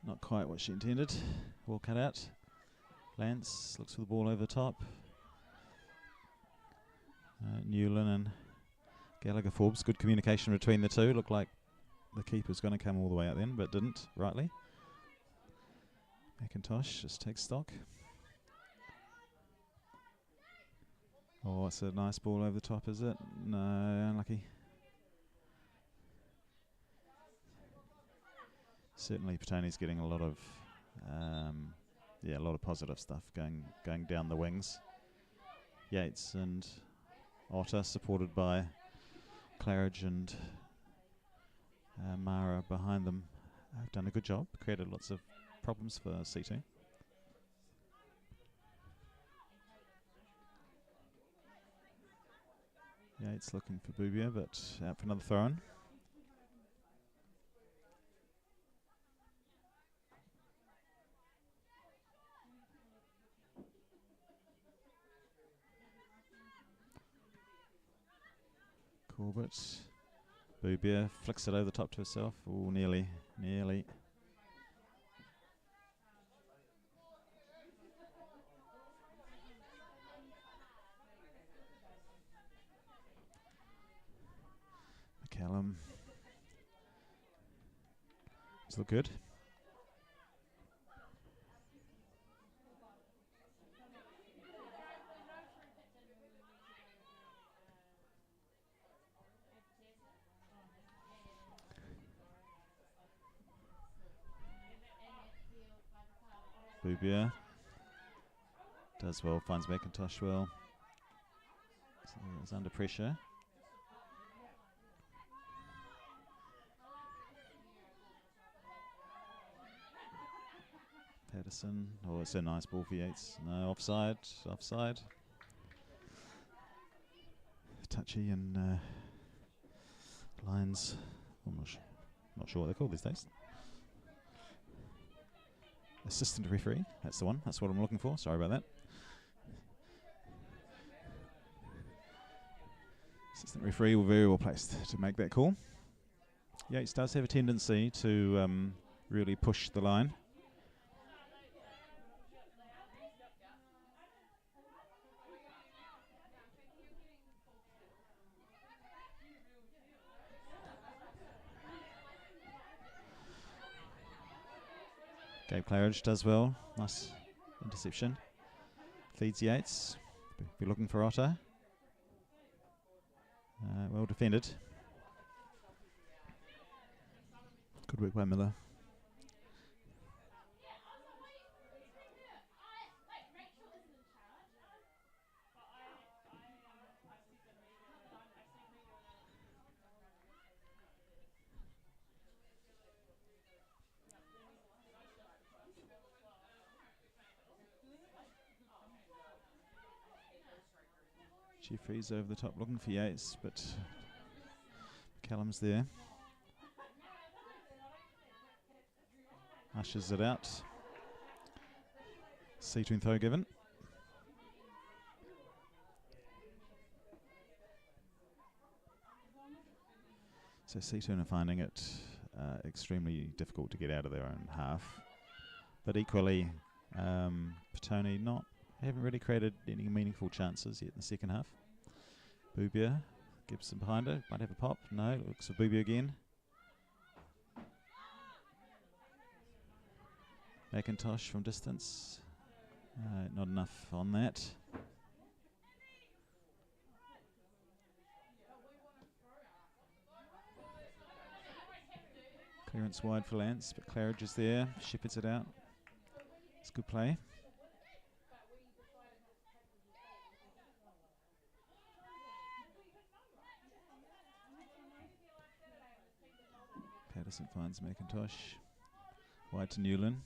not quite what she intended. Ball cut out. Lance looks for the ball over the top. Newland and Gallagher Forbes. Good communication between the two. Looked like the keeper's going to come all the way out then, but didn't, rightly. McIntosh just takes stock. Oh, it's a nice ball over the top, is it? No, unlucky. Certainly Petone's getting a lot of positive stuff going down the wings. Yates and Otter, supported by Claridge and Mara behind them, have done a good job, created lots of problems for Seatoun. Yates looking for Boubier, but out for another throw-in. Corbett. Boubier flicks it over the top to herself. Oh, nearly. McCallum. Does look good. Boubier does well, finds McIntosh well. So he's under pressure. Patterson, oh, it's a nice ball for Yates. No, offside. Touchy and lines. I'm not sure what they're called these days. assistant referee. That's the one. That's what I'm looking for. Sorry about that. Assistant referee will very well placed to make that call. Yates does have a tendency to really push the line. Gabe Claridge does well. Nice interception. Feeds Yates. Be looking for Otter. Well defended. Good work by Miller. Jeffries over the top looking for Yates, but Callum's there. Ushers it out. Seatoun throw given. So Seatoun are finding it extremely difficult to get out of their own half. But equally, Petone haven't really created any meaningful chances yet in the second half. Boobia, Gibson behind her, might have a pop. No, looks for Boobia again. McIntosh from distance. Not enough on that. Clearance wide for Lance, but Claridge is there. Shepherds it out. It's good play. Patterson finds McIntosh. Wide to Newland.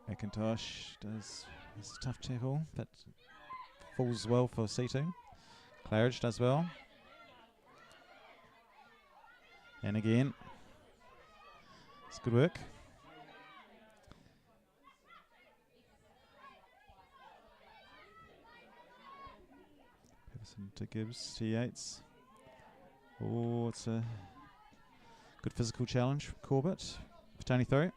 McIntosh does a tough tackle, but falls well for Seatoun. Claridge does well. And again. It's good work. Patterson to Gibbs to Yates. Oh, it's a good physical challenge from Corbett. Petone throw.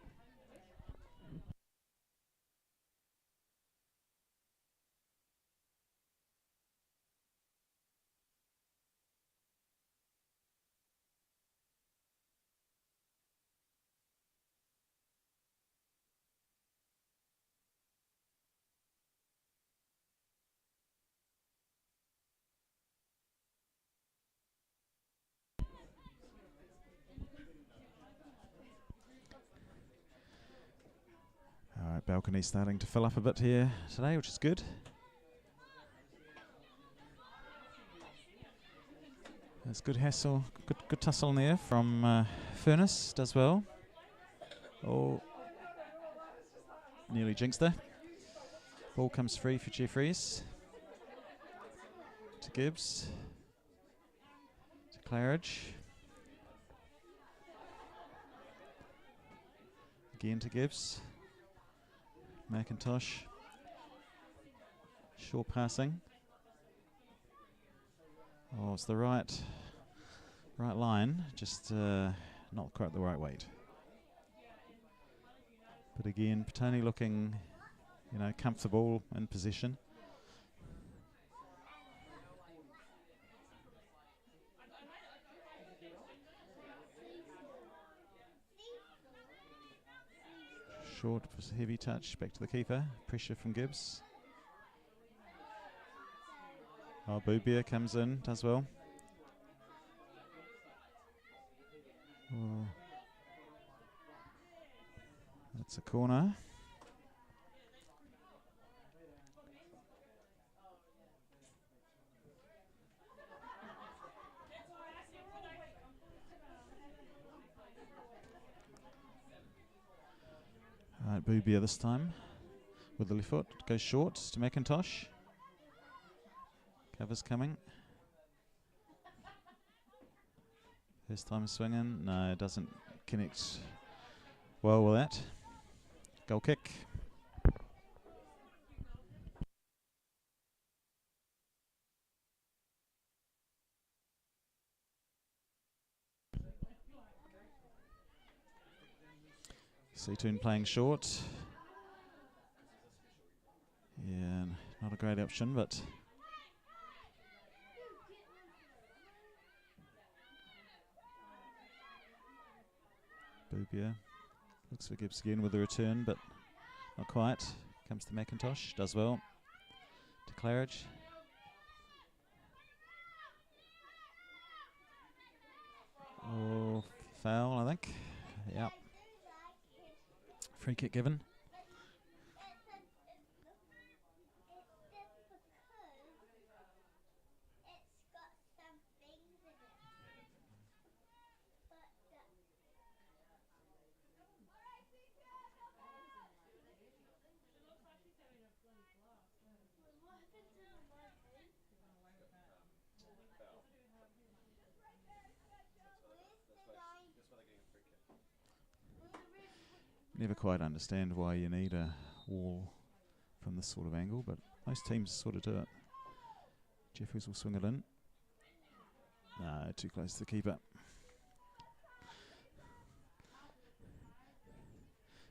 Alright, balcony starting to fill up a bit here today, which is good. There's good hassle, good tussle in there from Furness, does well. Oh, nearly jinxed her. Ball comes free for Jeffries. To Gibbs. To Claridge. Again to Gibbs. McIntosh. Short passing. Oh, it's the right line, just not quite the right weight. But again, Petone looking, comfortable in position. Short, heavy touch, back to the keeper. Pressure from Gibbs. Oh, Boobia comes in, does well. Oh. That's a corner. Alright, Boobia this time with the left foot. Goes short to McIntosh. Covers coming. First time swinging. No, it doesn't connect well with that. Goal kick. Seatoun playing short. Yeah, not a great option, but Boobia looks for Gibbs again with the return, but not quite. Comes to McIntosh, does well. To Claridge. Oh, foul, I think. Yep. Free kick given. Never quite understand why you need a wall from this sort of angle, but most teams sort of do it. Jeffries will swing it in. No, too close to the keeper.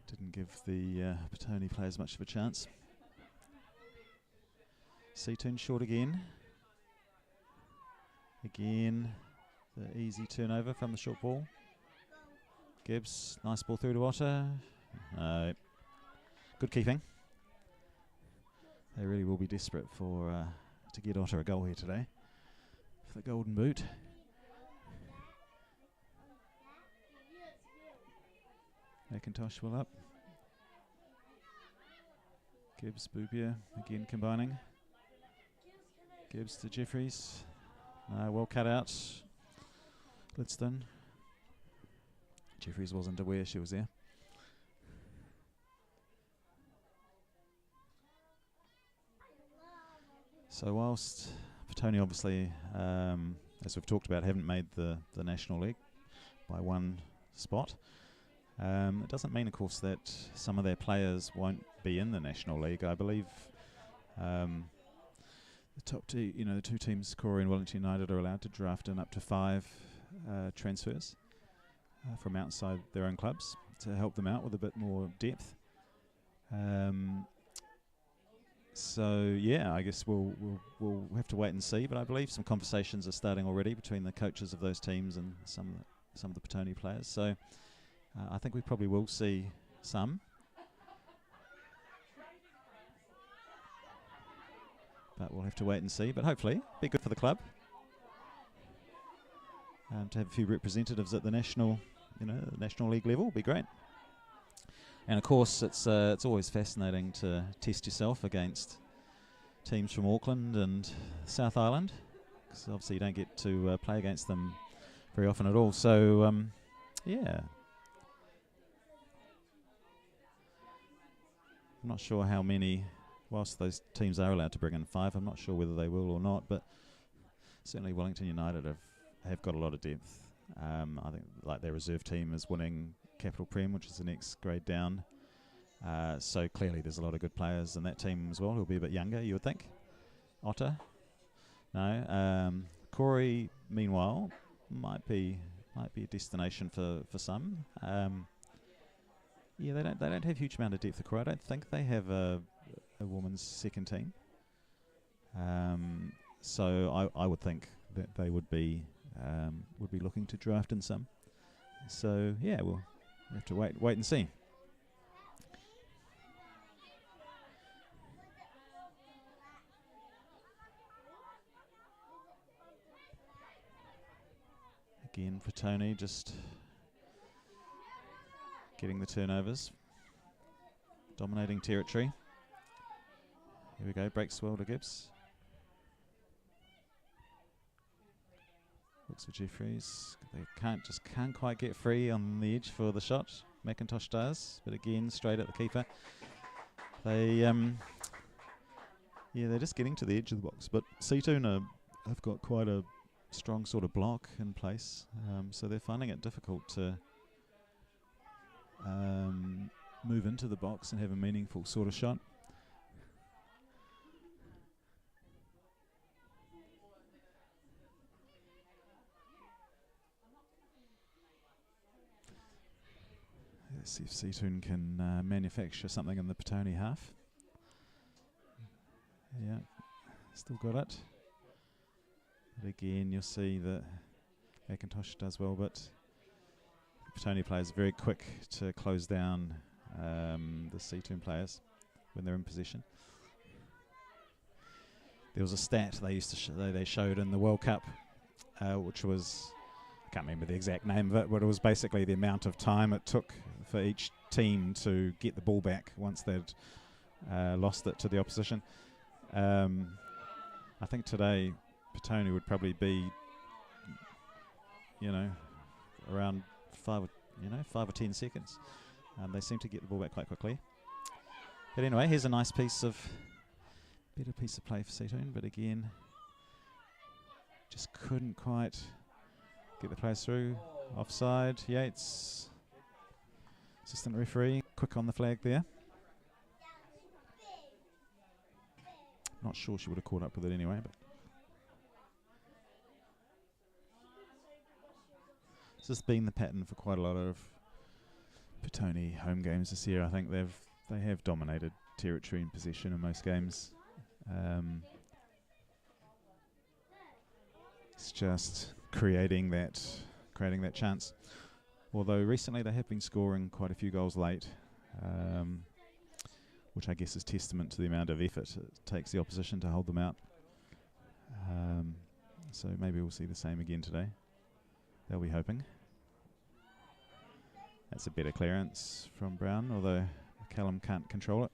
Didn't give the Petone players much of a chance. Seatoun short again. Again, the easy turnover from the short ball. Gibbs, nice ball through to Otter. Good keeping. They really will be desperate for to get Otter a goal here today for the golden boot. McIntosh will up. Gibbs, Boobia, again combining. Gibbs to Jeffries. Well cut out. Lidston. Jeffries wasn't aware she was there. So whilst Petone obviously, as we've talked about, haven't made the National League by one spot, it doesn't mean, of course, that some of their players won't be in the National League. I believe the top two, the two teams, Corey and Wellington United, are allowed to draft in up to 5 transfers from outside their own clubs to help them out with a bit more depth. So yeah, I guess we'll have to wait and see. But I believe some conversations are starting already between the coaches of those teams and some of the Petone players. So I think we probably will see some. But we'll have to wait and see. But hopefully, be good for the club to have a few representatives at the national league level. Would be great. And of course, it's always fascinating to test yourself against teams from Auckland and South Island, because obviously you don't get to play against them very often at all. So yeah, I'm not sure how many. Whilst those teams are allowed to bring in 5, I'm not sure whether they will or not. But certainly Wellington United have got a lot of depth. I think like their reserve team is winning Capital Prem, which is the next grade down. So clearly there's a lot of good players in that team as well who'll be a bit younger, you would think. Otter? No. Corey, meanwhile, might be a destination for some. Yeah, they don't have a huge amount of depth at Corey. I don't think they have a women's second team. So I would think that they would be looking to draft in some. So yeah, we'll have to wait and see. Again, Petone just getting the turnovers, dominating territory. Here we go, breaks well to Gibbs. Looks for Jeffries. They can't quite get free on the edge for the shot. McIntosh does, but again, straight at the keeper. They're just getting to the edge of the box. But Seatoun have got quite a strong sort of block in place, so they're finding it difficult to move into the box and have a meaningful sort of shot. Let's see if Seatoun can manufacture something in the Petone half. Yeah, still got it. But again, you'll see that McIntosh does well, but the Petone players are very quick to close down the Seatoun players when they're in possession. There was a stat they used to they showed in the World Cup, which was, I can't remember the exact name of it, but it was basically the amount of time it took for each team to get the ball back once they'd lost it to the opposition. I think today Petone would probably be, around 5 or 10 seconds. They seem to get the ball back quite quickly. But anyway, here's a nice better piece of play for Seatoun, but again, just couldn't quite get the players through. Offside, Yates, assistant referee, quick on the flag there. Not sure she would have caught up with it anyway, but this has been the pattern for quite a lot of Petone home games this year. I think they have dominated territory and possession in most games. It's just creating that chance. Although recently they have been scoring quite a few goals late, which I guess is testament to the amount of effort it takes the opposition to hold them out. So maybe we'll see the same again today. They'll be hoping. That's a better clearance from Brown, although McCallum can't control it.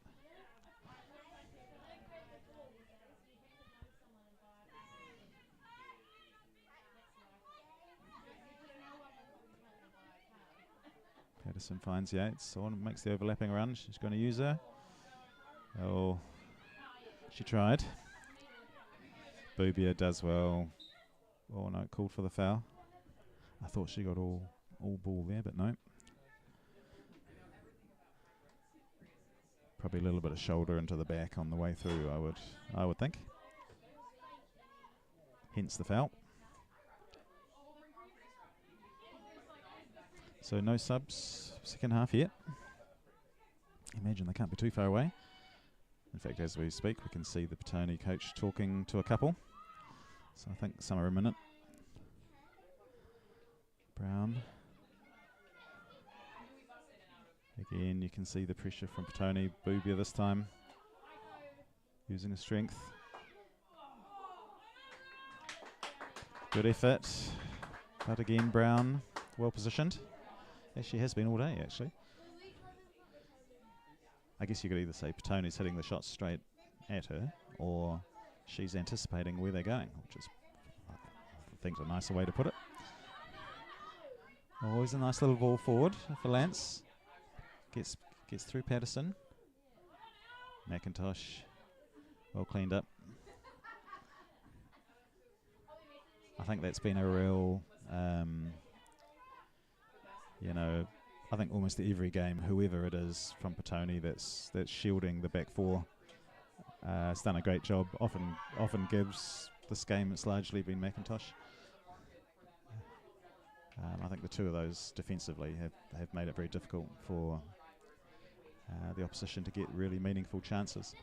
Patterson finds Yates, makes the overlapping run. She's going to use her. Oh, she tried. Bubia does well. Oh no, called for the foul. I thought she got all ball there, but no. Probably a little bit of shoulder into the back on the way through, I would think. Hence the foul. So no subs second half yet. Imagine they can't be too far away. In fact, as we speak, we can see the Petone coach talking to a couple. So I think some are imminent. Brown. Again, you can see the pressure from Petone. Bubia this time using his strength. Good effort. But again, Brown well positioned. As she has been all day, actually. I guess you could either say Petone's hitting the shots straight at her, or she's anticipating where they're going, which is, I think, a nicer way to put it. Always a nice little ball forward for Lance. Gets through Patterson. McIntosh, well cleaned up. I think that's been a real, I think almost every game, whoever it is from Petone that's shielding the back four, has done a great job. Often gives. This game it's largely been McIntosh. I think the two of those defensively have made it very difficult for the opposition to get really meaningful chances.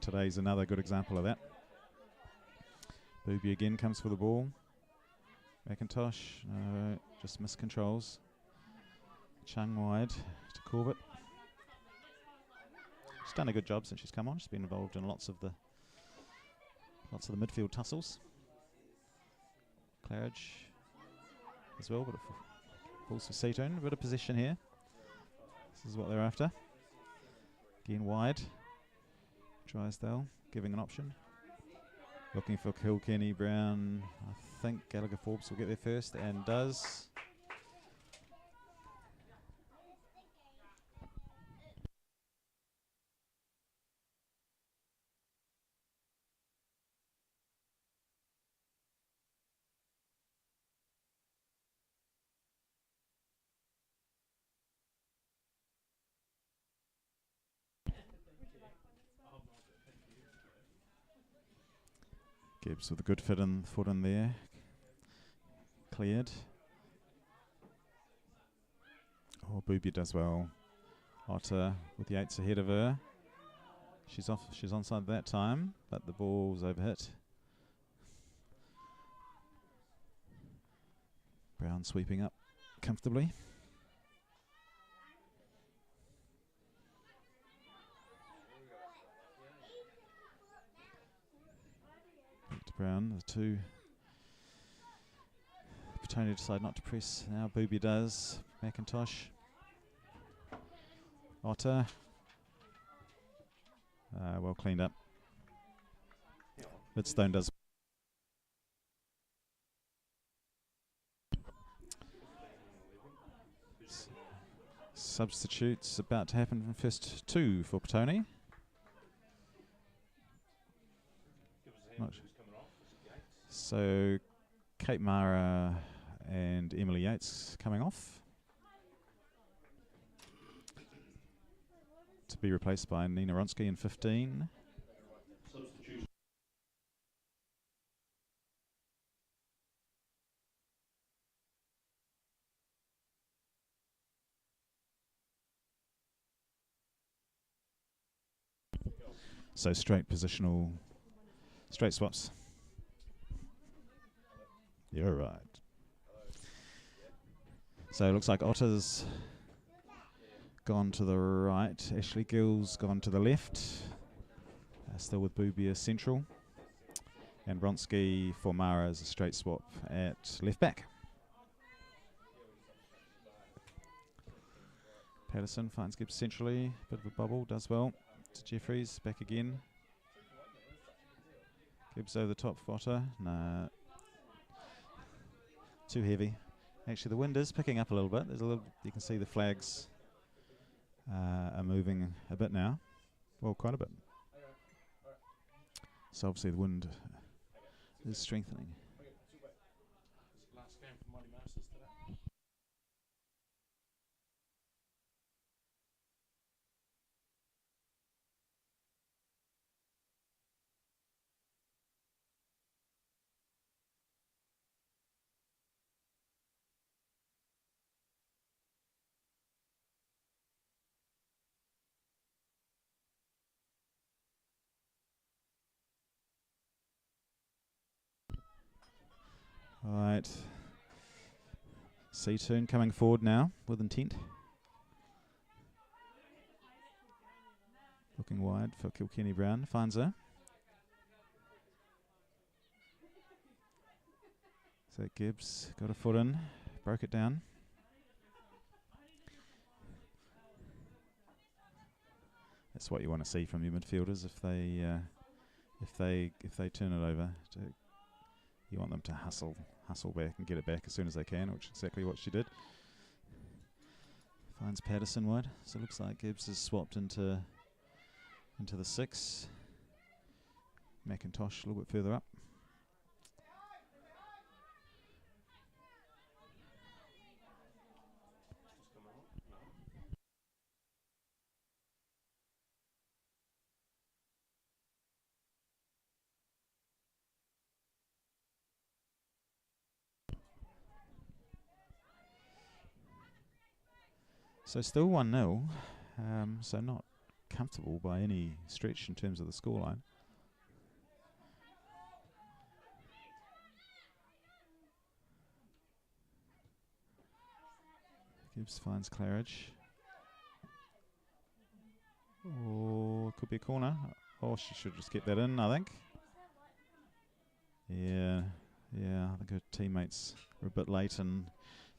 Today's another good example of that. Booby again comes for the ball. McIntosh, just miscontrols. Chung wide to Corbett. She's done a good job since she's come on. She's been involved in lots of the midfield tussles. Claridge as well, but it falls for Seatoun. A bit of possession here. This is what they're after. Again wide. Drysdale giving an option. Looking for Kilkenny. Brown. I think Gallagher Forbes will get there first, and does. Gibbs with a good foot in there. Cleared. Oh, Booby does well. Otter with Yates ahead of her. She's off. She's onside that time, but the ball's overhit. Brown sweeping up comfortably. Back to Brown. The two. Petone decide not to press. Now Booby does. McIntosh. Otter. Well cleaned up. Lidstone does. Substitutes about to happen from first two for Petone. So Kate Mara and Emily Yates coming off to be replaced by Nina Ronsky in 15. So straight swaps. You're right. So it looks like Otter's gone to the right. Ashley Gill's gone to the left. Still with Booby as central. And Bronsky for Mara is a straight swap at left back. Patterson finds Gibbs centrally. Bit of a bubble, does well. To Jeffries, back again. Gibbs over the top for Otter. Nah. Too heavy. Actually, the wind is picking up a little bit. There's a little. You can see the flags are moving a bit now. Well, quite a bit. So obviously the wind is strengthening. Last game for Mighty Masters today. All right. Seatoun coming forward now with intent. Looking wide for Kilkenny Brown. Finds her. So Gibbs got a foot in. Broke it down. That's what you want to see from your midfielders if they turn it over. You want them to hustle back and get it back as soon as they can, which is exactly what she did. Finds Patterson wide, so it looks like Gibbs has swapped into the 6. McIntosh a little bit further up. So still 1-0, so not comfortable by any stretch in terms of the scoreline. Gibbs finds Claridge. Oh, it could be a corner. Oh, she should just get that in, I think. Yeah, I think her teammates were a bit late in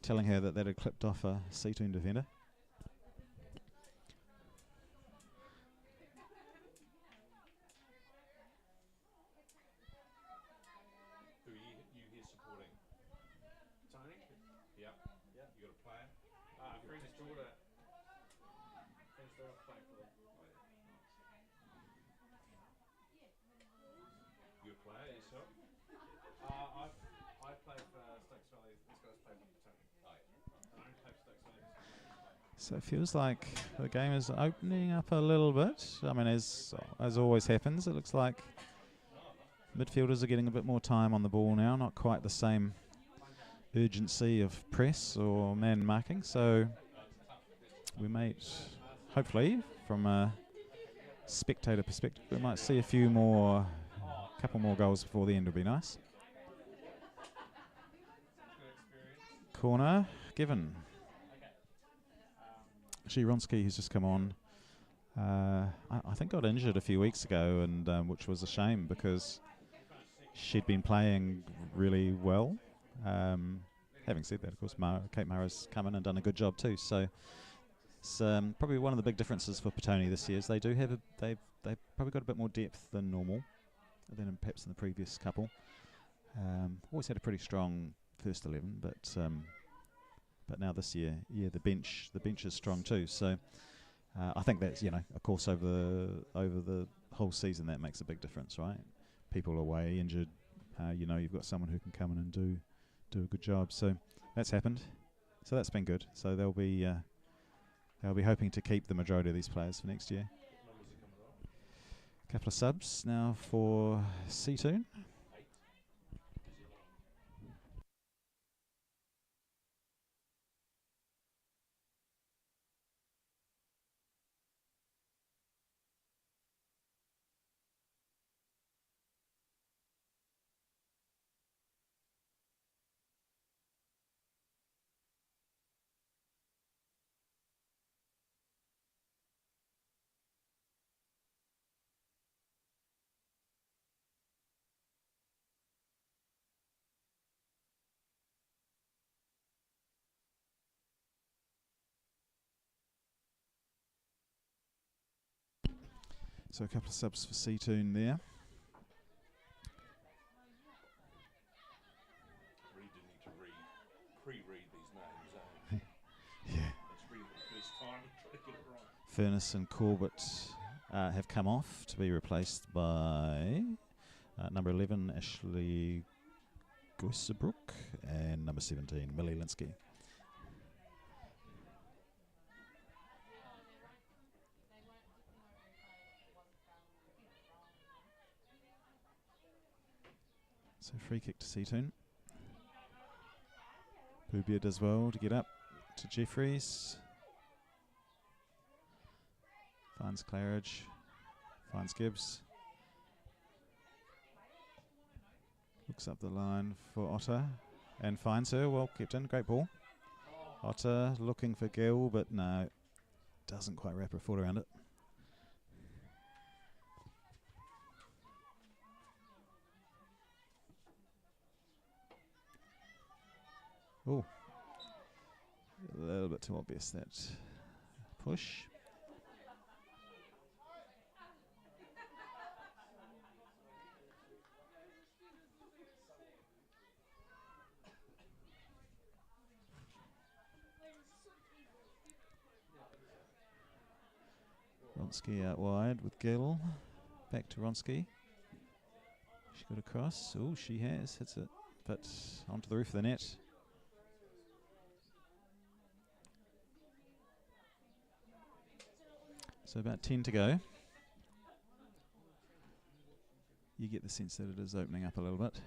telling her that had clipped off a Seatoun defender. Who are you here supporting? Tony? Yeah. Yeah. You got a player? Friends daughter. Friends daughter playing for them. You a player yourself? I play for Stokes Valley. This guy's playing for Petone. Oh yeah. And I only play for Stokes Valley because my mate's playing. So it feels like the game is opening up a little bit. I mean, as always happens, it looks like Midfielders are getting a bit more time on the ball now, not quite the same urgency of press or man marking, so we might, hopefully, from a spectator perspective, we might see a couple more goals before the end would be nice. Corner given. Actually, Ronsky, who's just come on, I think got injured a few weeks ago, and which was a shame because she'd been playing really well. Having said that, of course, Kate Mara's come in and done a good job too. So it's probably one of the big differences for Petone this year is they do have they've probably got a bit more depth than normal, than perhaps in the previous couple. Always had a pretty strong first 11, but now this year, yeah, the bench is strong too. So I think that's, of course, over the whole season that makes a big difference, right? People away injured, you've got someone who can come in and do a good job. So that's happened. So that's been good. So they'll be hoping to keep the majority of these players for next year. A couple of subs now for Seatoun. So a couple of subs for Seatoun there. Really do need to pre-read these names. Yeah. Let's read it the first time and try to get it right. Furness and Corbett have come off to be replaced by number 11, Ashley Goisebrook, and number 17, Millie Linsky. So free kick to Seatoun. Pubia does well to get up to Jeffries. Finds Claridge. Finds Gibbs. Looks up the line for Otter and finds her. Well kept in. Great ball. Otter looking for Gill, but no. Doesn't quite wrap her foot around it. Oh, a little bit too obvious, that push. Ronsky out wide with Gill. Back to Ronsky. She got across. Oh, she has. Hits it. But onto the roof of the net. So about 10 to go. You get the sense that it is opening up a little bit.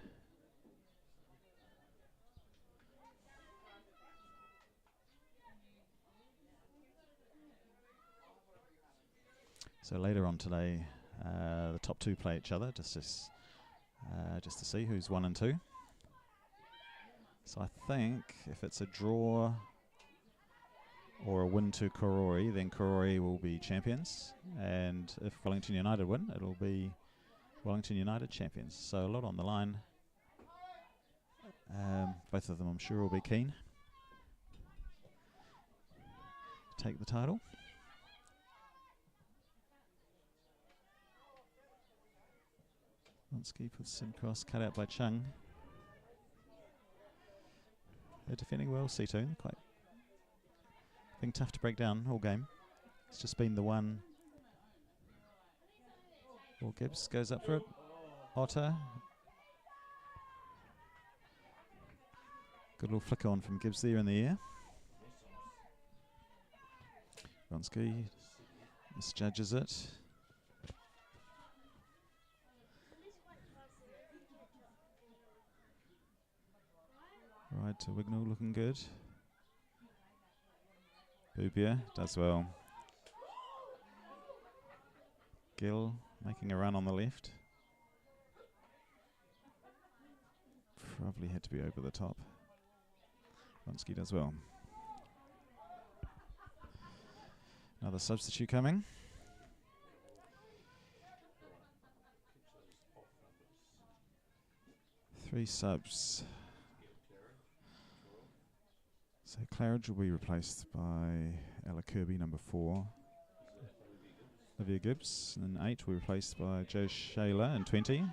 So later on today, the top two play each other just to see who's 1 and 2. So I think if it's a draw or a win to Karori, then Karori will be champions, and if Wellington United win, it'll be Wellington United champions. So a lot on the line. Both of them, I'm sure, will be keen to take the title. Ronsky puts in cross, cut out by Chung. They're defending well, Seatoun. Quite being tough to break down all game. It's just been the one. Well, Gibbs goes up for it. Otter. Good little flick on from Gibbs there in the air. Ronsky misjudges it. Wide to Wignall, looking good. Boubier does well. Gill making a run on the left. Probably had to be over the top. Lonsky does well. Another substitute coming. Three subs. So Claridge will be replaced by Ella Kirby, number 4. Olivia Gibbs, and 8 will be replaced by Jo Shayla in 20.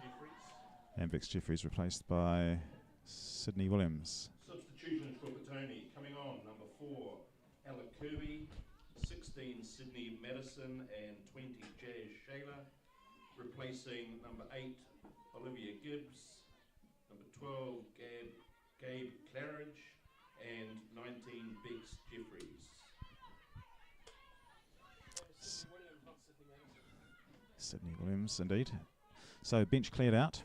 And Vix Jeffries replaced by Sydney Williams. Substitutions for Petone. Coming on, number 4, Ella Kirby, 16, Sydney Madison, and 20, Jazz Shayla. Replacing number 8, Olivia Gibbs, number 12, Gabe Claridge, and 19, Bex Jeffries. Sydney Williams, indeed. So bench cleared out.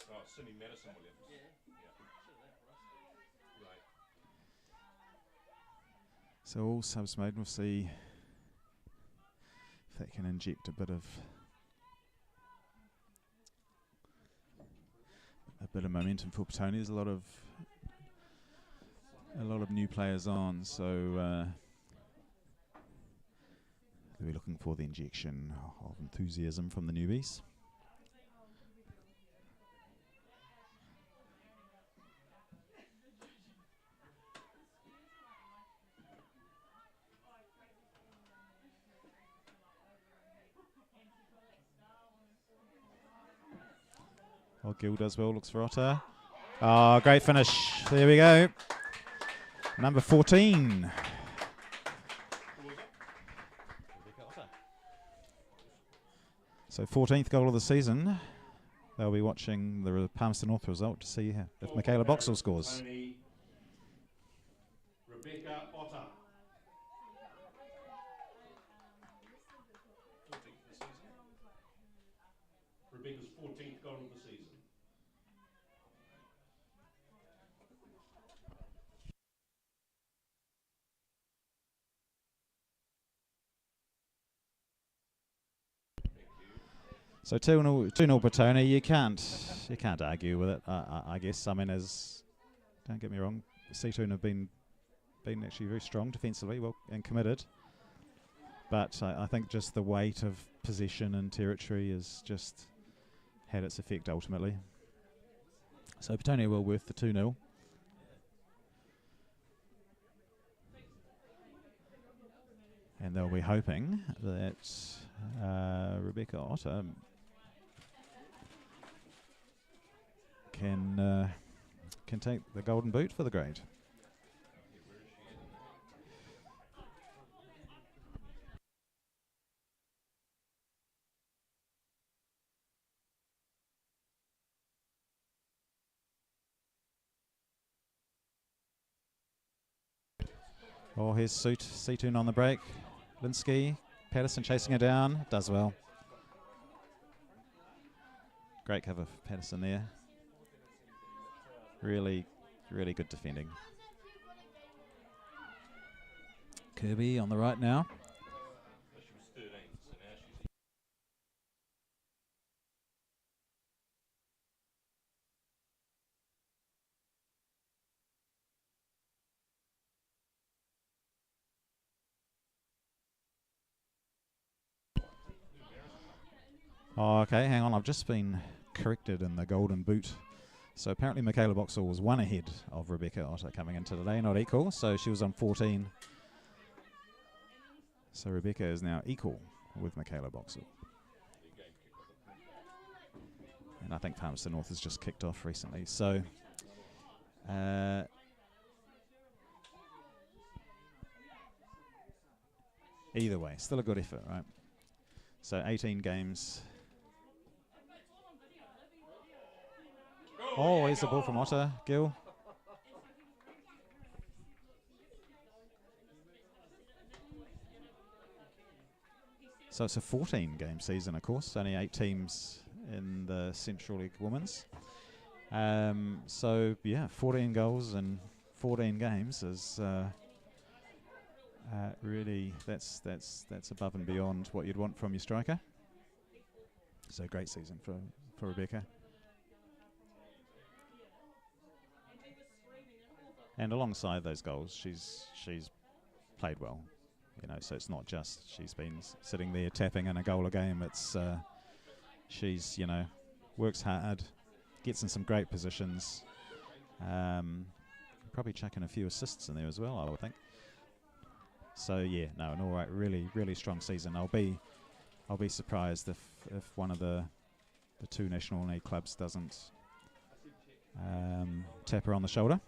Oh, Sydney Madison Williams. Yeah. Right. So all subs made. We'll see if that can inject a bit of momentum for Petone. There's a lot of new players on, so they'll be looking for the injection of enthusiasm from the newbies. Oh, Gill does well, looks for Otter. Oh, great finish. There we go. Number 14. So 14th goal of the season. They'll be watching the Palmerston North result to see if Michaela Boxall scores. Rebecca Otter. 14th of the season. Rebecca's 14th goal of the season. So 2-0 Petone. You can't argue with it. I guess. I mean, don't get me wrong, Seatoun have been actually very strong defensively, well and committed. But I think just the weight of possession and territory has just had its effect ultimately. So Petone well worth the 2-0. And they'll be hoping that Rebecca Otter can take the golden boot for the grade. Oh, here's Seatoun on the break. Linsky, Patterson chasing her down, does well. Great cover for Patterson there. Really, really good defending. Kirby on the right now. Oh, okay, hang on. I've just been corrected in the golden boot. So apparently Michaela Boxall was 1 ahead of Rebecca Otter coming into today, not equal. So she was on 14. So Rebecca is now equal with Michaela Boxall. And I think Palmerston North has just kicked off recently. So either way, still a good effort, right? So 18 games. Oh, here's the ball from Otter, Gill. So it's a 14-game season, of course. Only 8 teams in the Central League Women's. So yeah, 14 goals in 14 games is really that's above and beyond what you'd want from your striker. So great season for Rebecca. And alongside those goals, she's played well, you know. So it's not just she's been sitting there tapping in a goal a game. It's she's, you know, works hard, gets in some great positions. Probably chucking a few assists in there as well, I would think. So yeah, no, an all right, really strong season. I'll be surprised if one of the two National League clubs doesn't tap her on the shoulder.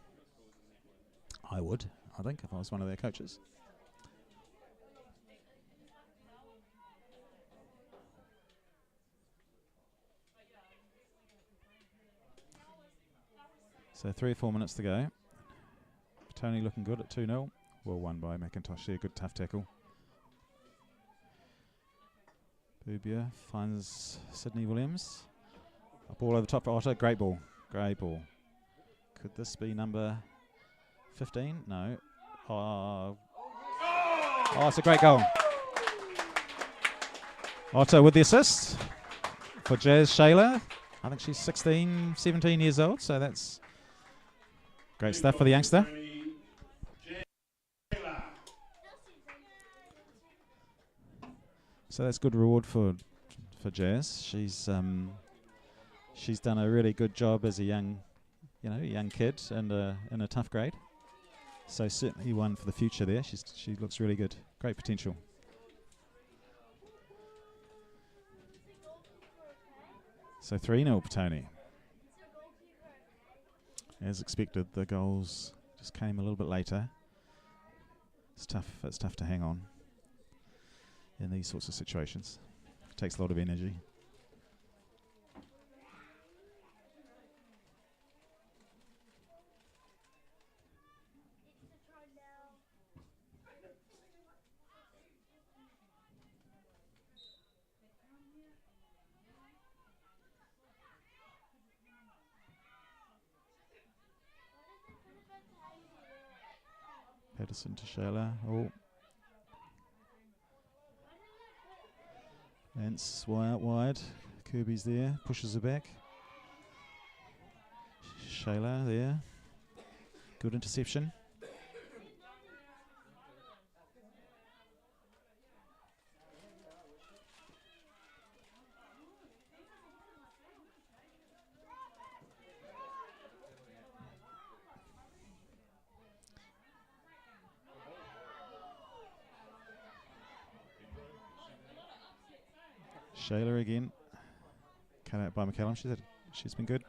I would, I think, if I was one of their coaches. So 3 or 4 minutes to go. Petone looking good at 2-0. Well won by McIntosh there. Good tough tackle. Bubia finds Sydney Williams. A ball over top for Otter. Great ball. Great ball. Could this be number 15? No. Oh, it's a great goal. Otter with the assist for Jazz Shayla. I think she's 16, 17 years old, so that's great stuff for the youngster. So that's good reward for Jazz. She's done a really good job as a young kid and in a tough grade. So certainly one for the future there. She looks really good. Great potential. So 3-0 Petone. As expected, the goals just came a little bit later. It's tough to hang on in these sorts of situations. It takes a lot of energy. Patterson to Shayla. Oh. Lance out wide. Kirby's there. Pushes her back. Shayla there. Good interception. Shayla again. Cut out by McCallum. She's been good.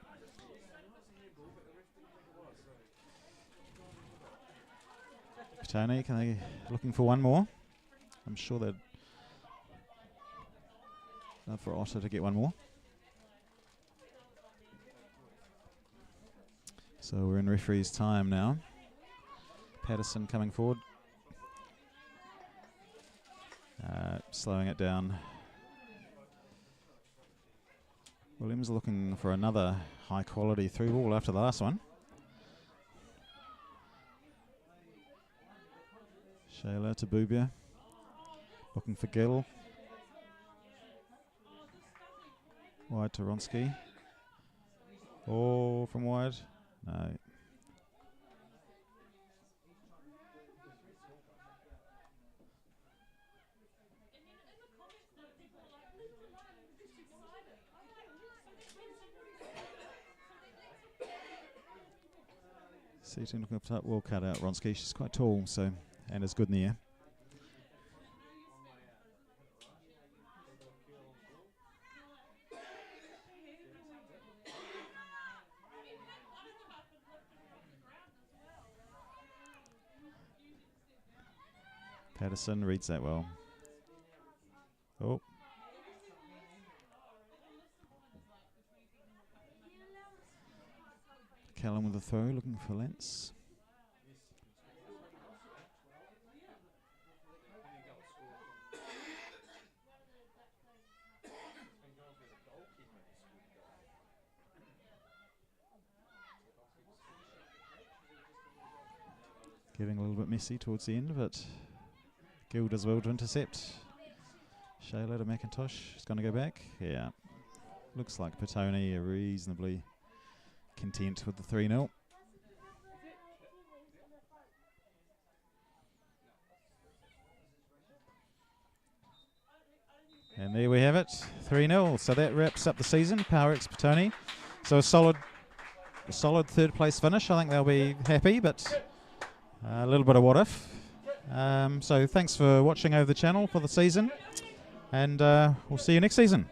Petone, can they looking for one more? I'm sure they'd love for Otter to get one more. So we're in referee's time now. Patterson coming forward. Slowing it down. Williams looking for another high quality through ball after the last one. Shayla to Bubia. Looking for Gill. Wide to Ronsky. Oh, from wide. No. Seatoun looking up top, well cut out Ronsky. She's quite tall, so, and is good in the air. Patterson reads that well. Oh. Callum with the throw, looking for Lance. Getting a little bit messy towards the end, but Gill does well to intercept. Shayla to McIntosh. He's going to go back. Yeah. Looks like Petone are reasonably content with the 3-0. And there we have it, 3-0. So that wraps up the season, Powerex Petone. So a solid third place finish. I think they'll be happy, but a little bit of what if. So thanks for watching over the channel for the season, and we'll see you next season.